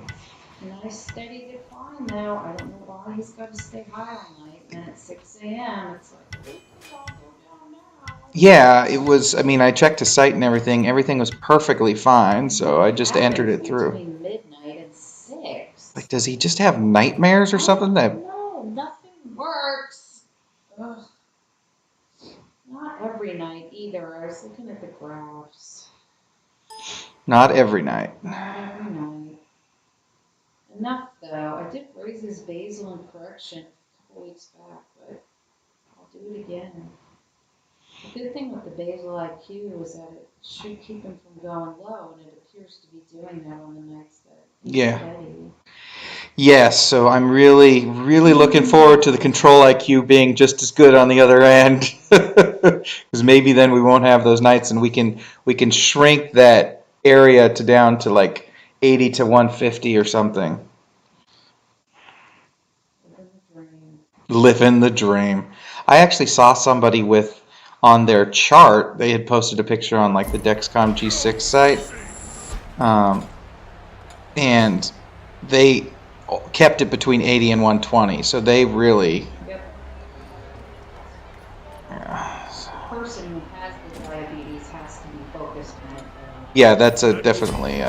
Nice steady decline though. I don't know why he's got to stay high all night. And at 6 a.m., it's like, oh, it's all go down now. Yeah, it was. I mean, I checked his site and everything. Everything was perfectly fine, so I just entered it through. Between midnight and 6. Like, does he just have nightmares or something? No, nothing works. Ugh. Not every night either. I was looking at the graphs. Not every night. Not every night. Enough though. I did raise his basal and correction a couple weeks back, but I'll do it again. The good thing with the basal IQ is that it should keep him from going low, and it appears to be doing that on the nights that he's steady. Yes, so I'm really, really looking forward to the control IQ being just as good on the other end, because maybe then we won't have those nights, and we can shrink that area to down to like 80 to 150 or something. Living the dream. Living the dream. I actually saw somebody with on their chart. They had posted a picture on like the Dexcom G6 site, and they kept it between 80 and 120. So they really. Yep. Yeah, Person who has the diabetes has to be focused on it. yeah, that's a definitely.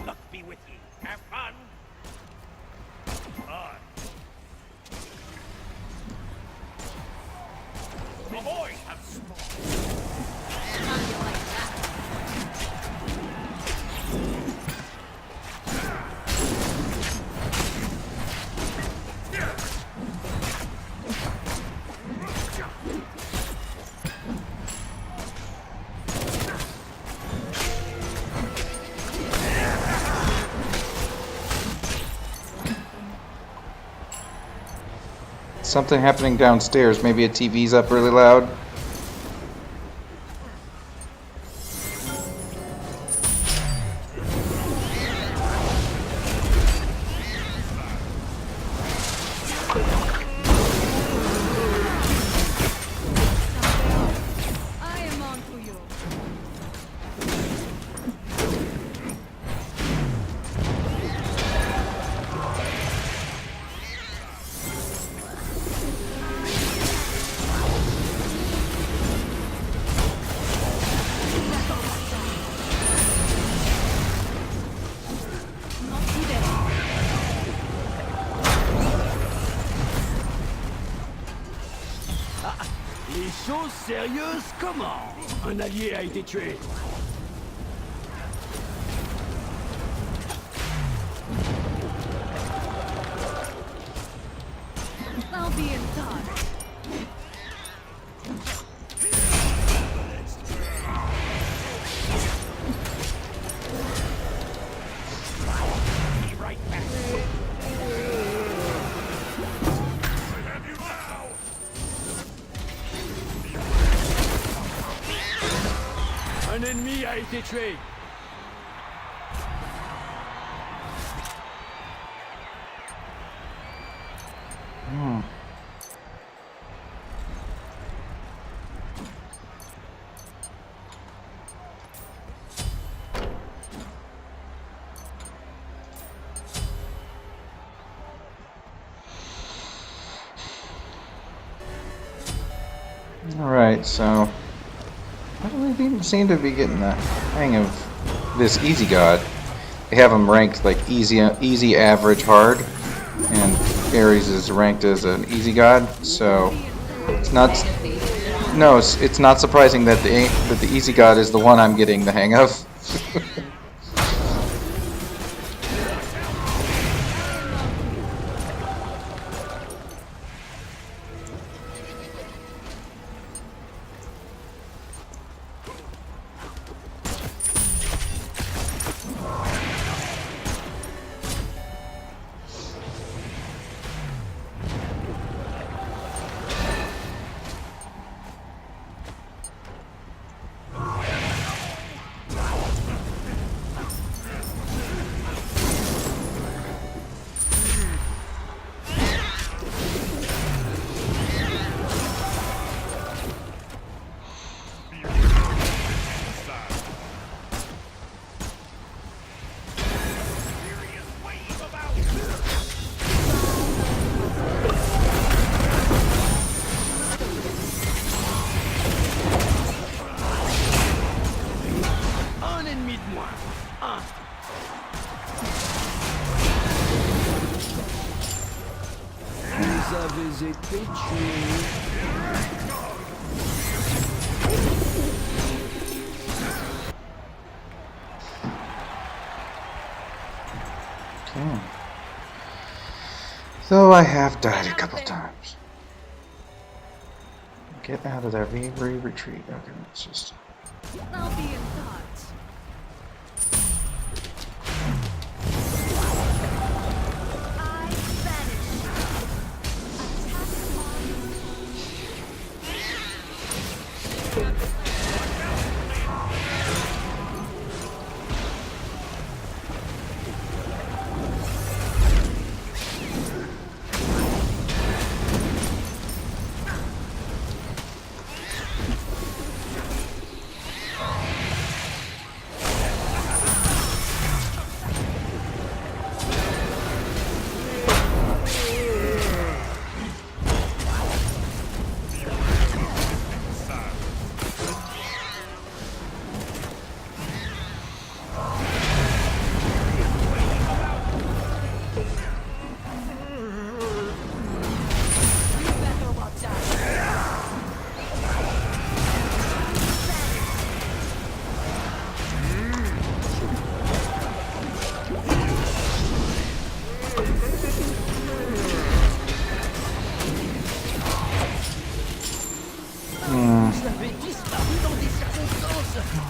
Luck be with you. Have fun. Aye. The boys have small. Something happening downstairs. Maybe a TV's up really loud. I am on to you. Les choses sérieuses comment? Un allié a été tué. I'll be in touch. Be right back. Un ennemi a été tué. Alright, so I don't even seem to be getting the hang of this easy god. They have him ranked like easy, average, hard, and Ares is ranked as an easy god. So it's not. No, it's not surprising that the easy god is the one I'm getting the hang of. Un ennemi de moins. Un. Vous avez été tués. Okay. So I have died a couple times. Get out of there. Retreat. Okay, let's just. I'll be in touch. I vanish.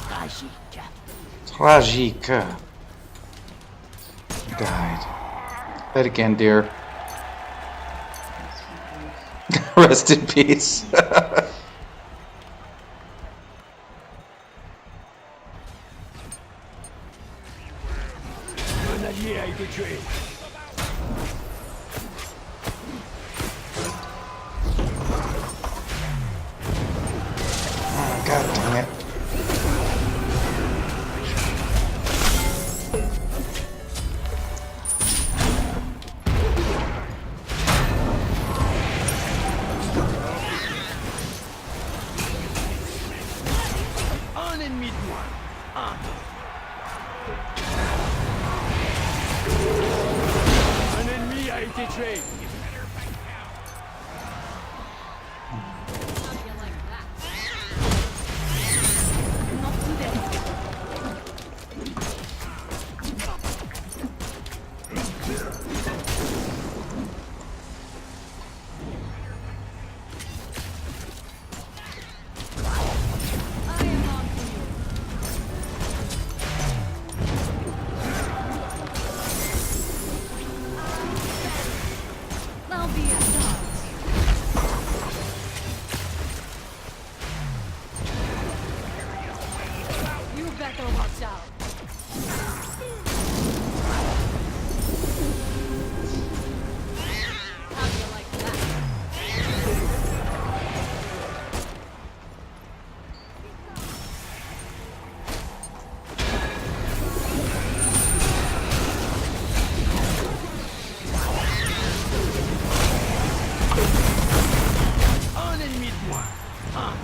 tragique. Tragique. Died. That again, dear. Rest in peace. Un allié a été tué. Oh, God dang it. Un ennemi de moins. Un ennemi a été tué. How do you like that? Not today. I am on to you. I'll be in touch. You better watch out. How do you like that? Un ennemi de moins. Not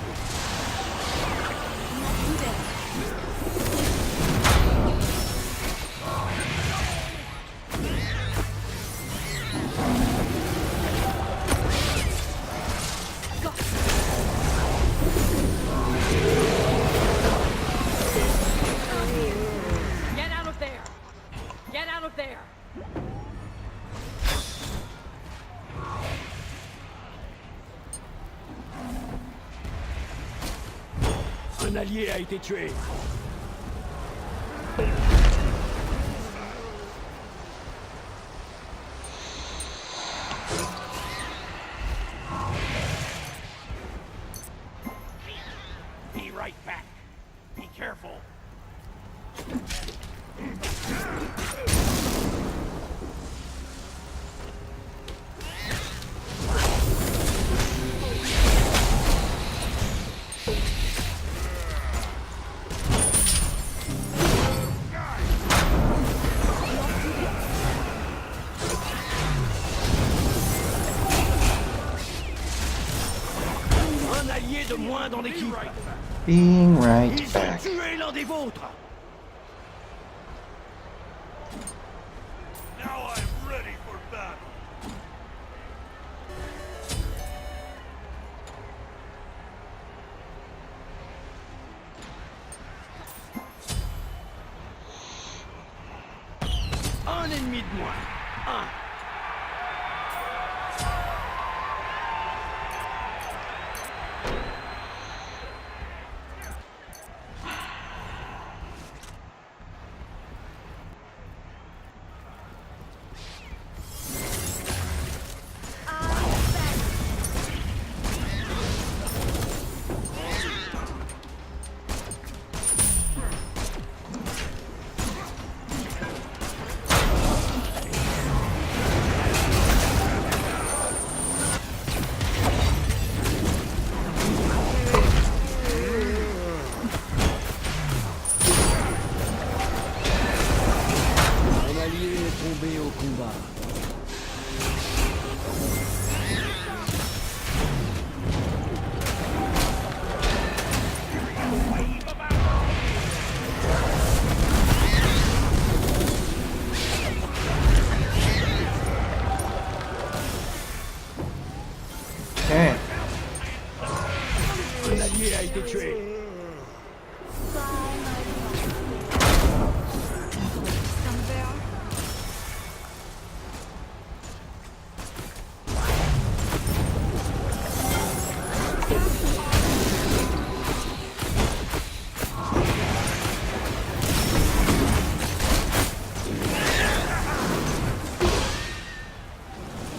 today. Get out of there! Get out of there! Un allié a été tué. Be right back. Be careful. Un allié de moins dans l'équipe. Being right Ils ont back. tué l'un des vôtres. Now I'm ready for battle. Un ennemi de moins.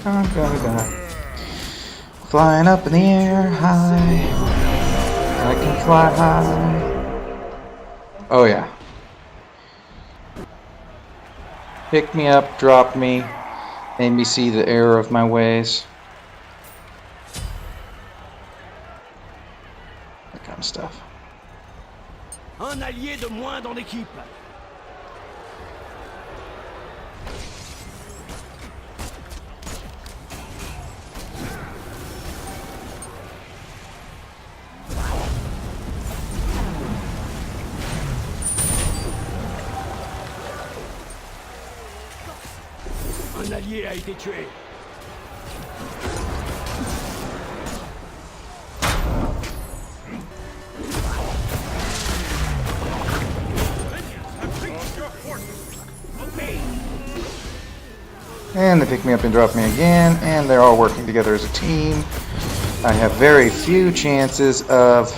I'm gonna die. Flying up in the air high. I can fly high. Oh yeah. Pick me up, drop me, made me see the error of my ways. That kind of stuff. Un allié de moins dans l'équipe. Un allié a été tué. And they pick me up and drop me again, and they're all working together as a team. I have very few chances of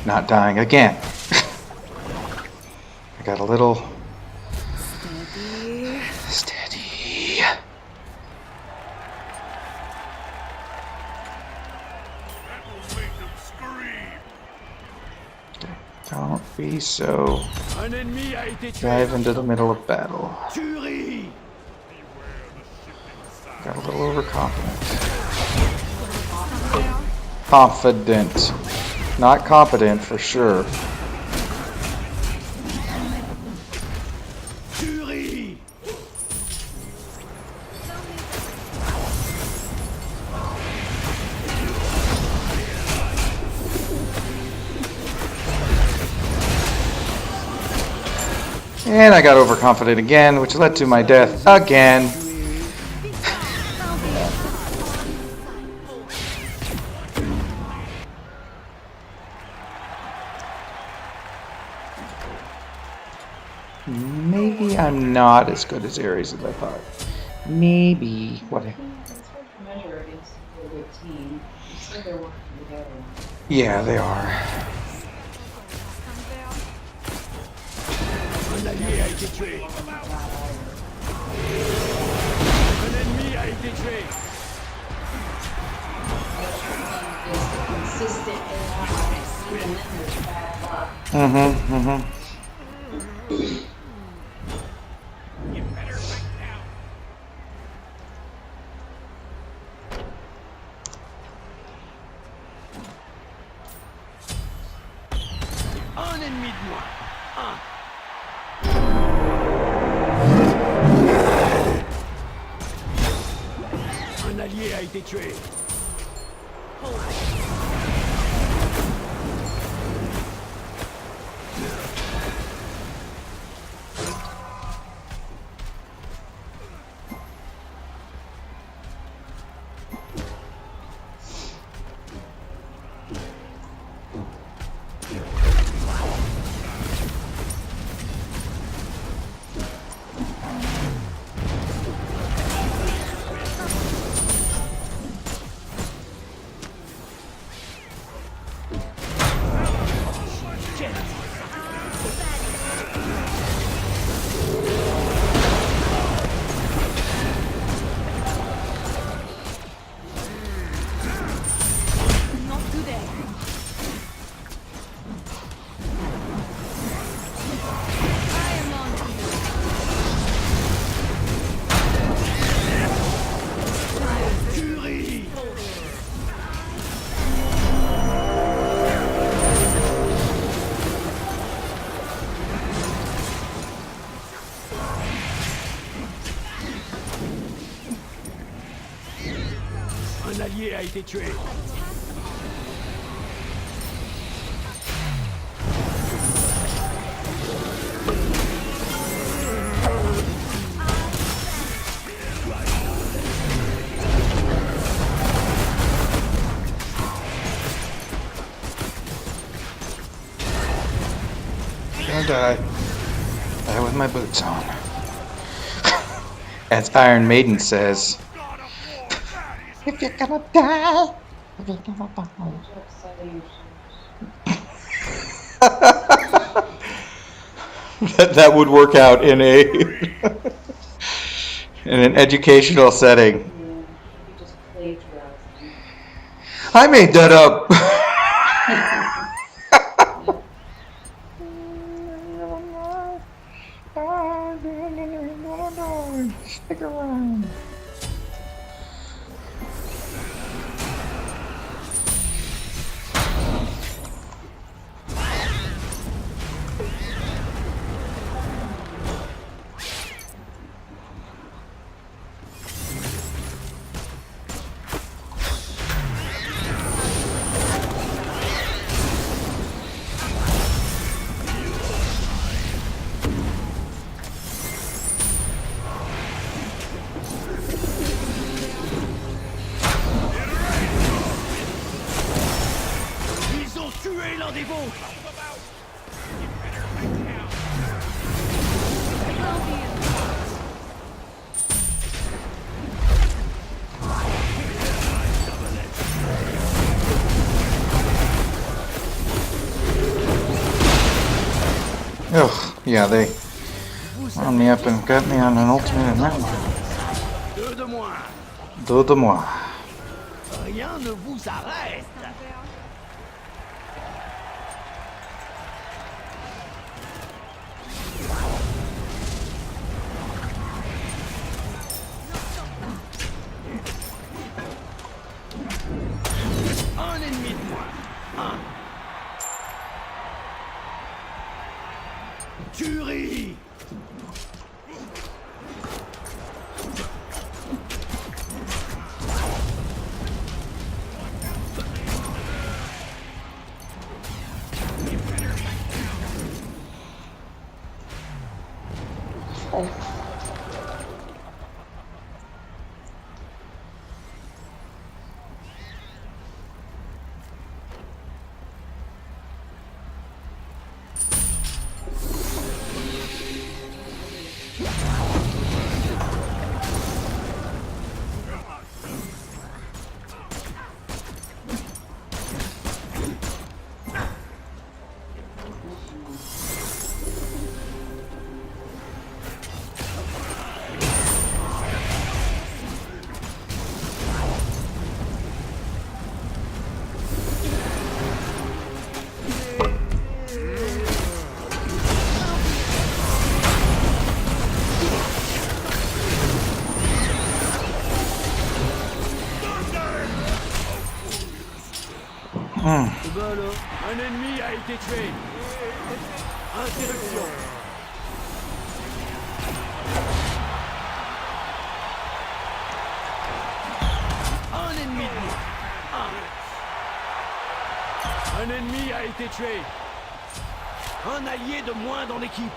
not dying again. I got a little steady. That will make them scream. Don't be so. Un ennemi a été tué. Dive into the middle of battle. Tuerie. Got a little overconfident. Confident. Not competent for sure. Tuerie. And I got overconfident again, which led to my death again. Maybe I'm not as good as Ares as I thought. Maybe. What? It's hard to measure against a good team. You said they're working together. Yeah, they are. Un allié a été tué. Un ennemi a été tué. Is the consistent even then there's bad luck. Mm-hmm. You better back down. Un ennemi de moins. Un allié a été tué. Not today. I am on to you. Tuerie. Un allié a été tué. Gonna die. Die with my boots on. As Iron Maiden says. God of war, that is If you're gonna die. If you're gonna die. that would work out in a in an educational setting. I made that up. Stick around. Ils ont tué l'un des vôtres. Ugh, yeah, they wound me up and got me on an ultimate mountain. Deux de moins. Deux de moi. Rien ne vous arrête. Un ennemi de moins. Un. Tuerie. Ben là, un ennemi a été tué. Interruption. Un ennemi de moins. Un ennemi a été tué. Un allié de moins dans l'équipe.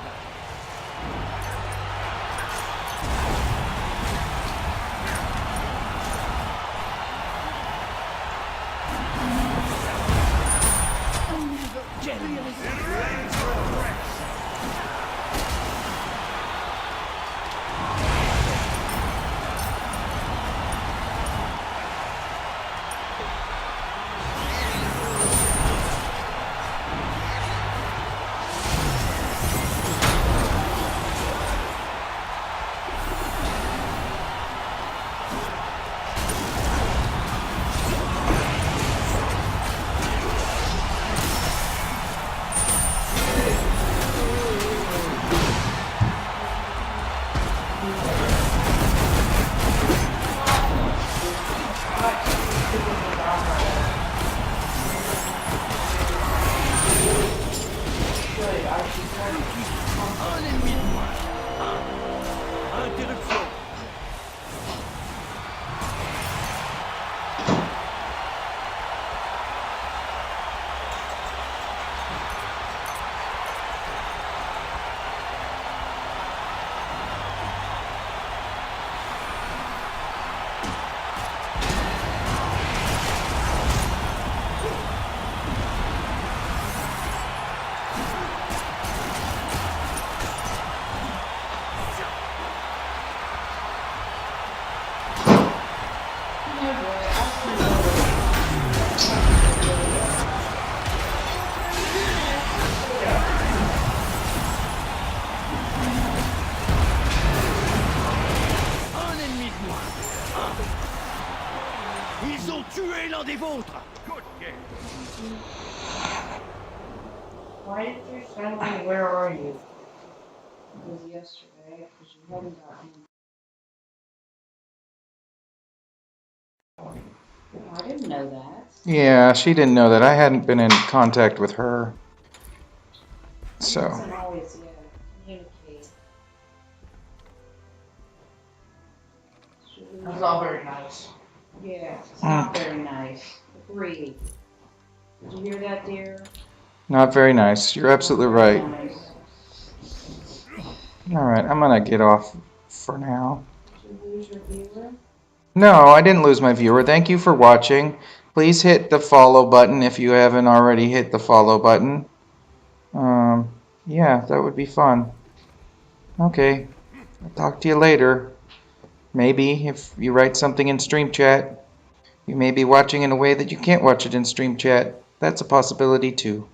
Un ennemi de moins. Interruption. Ils ont tué l'un des vôtres. Why did you send me? Where are you? It was yesterday because you hadn't gotten it. Oh, I didn't know that. Yeah, she didn't know that. I hadn't been in contact with her. He So, doesn't always, communicate. That's all very nice. Yeah, it's not very nice. Agreed. Did you hear that, dear? not very nice. You're absolutely Not very right. nice. All right, I'm gonna get off for now. Did you lose your viewer? No, I didn't lose my viewer. Thank you for watching. Please hit the follow button if you haven't already hit the follow button. Yeah, that would be fun. Okay, I'll talk to you later. Maybe if you write something in stream chat, you may be watching in a way that you can't watch it in stream chat. That's a possibility too.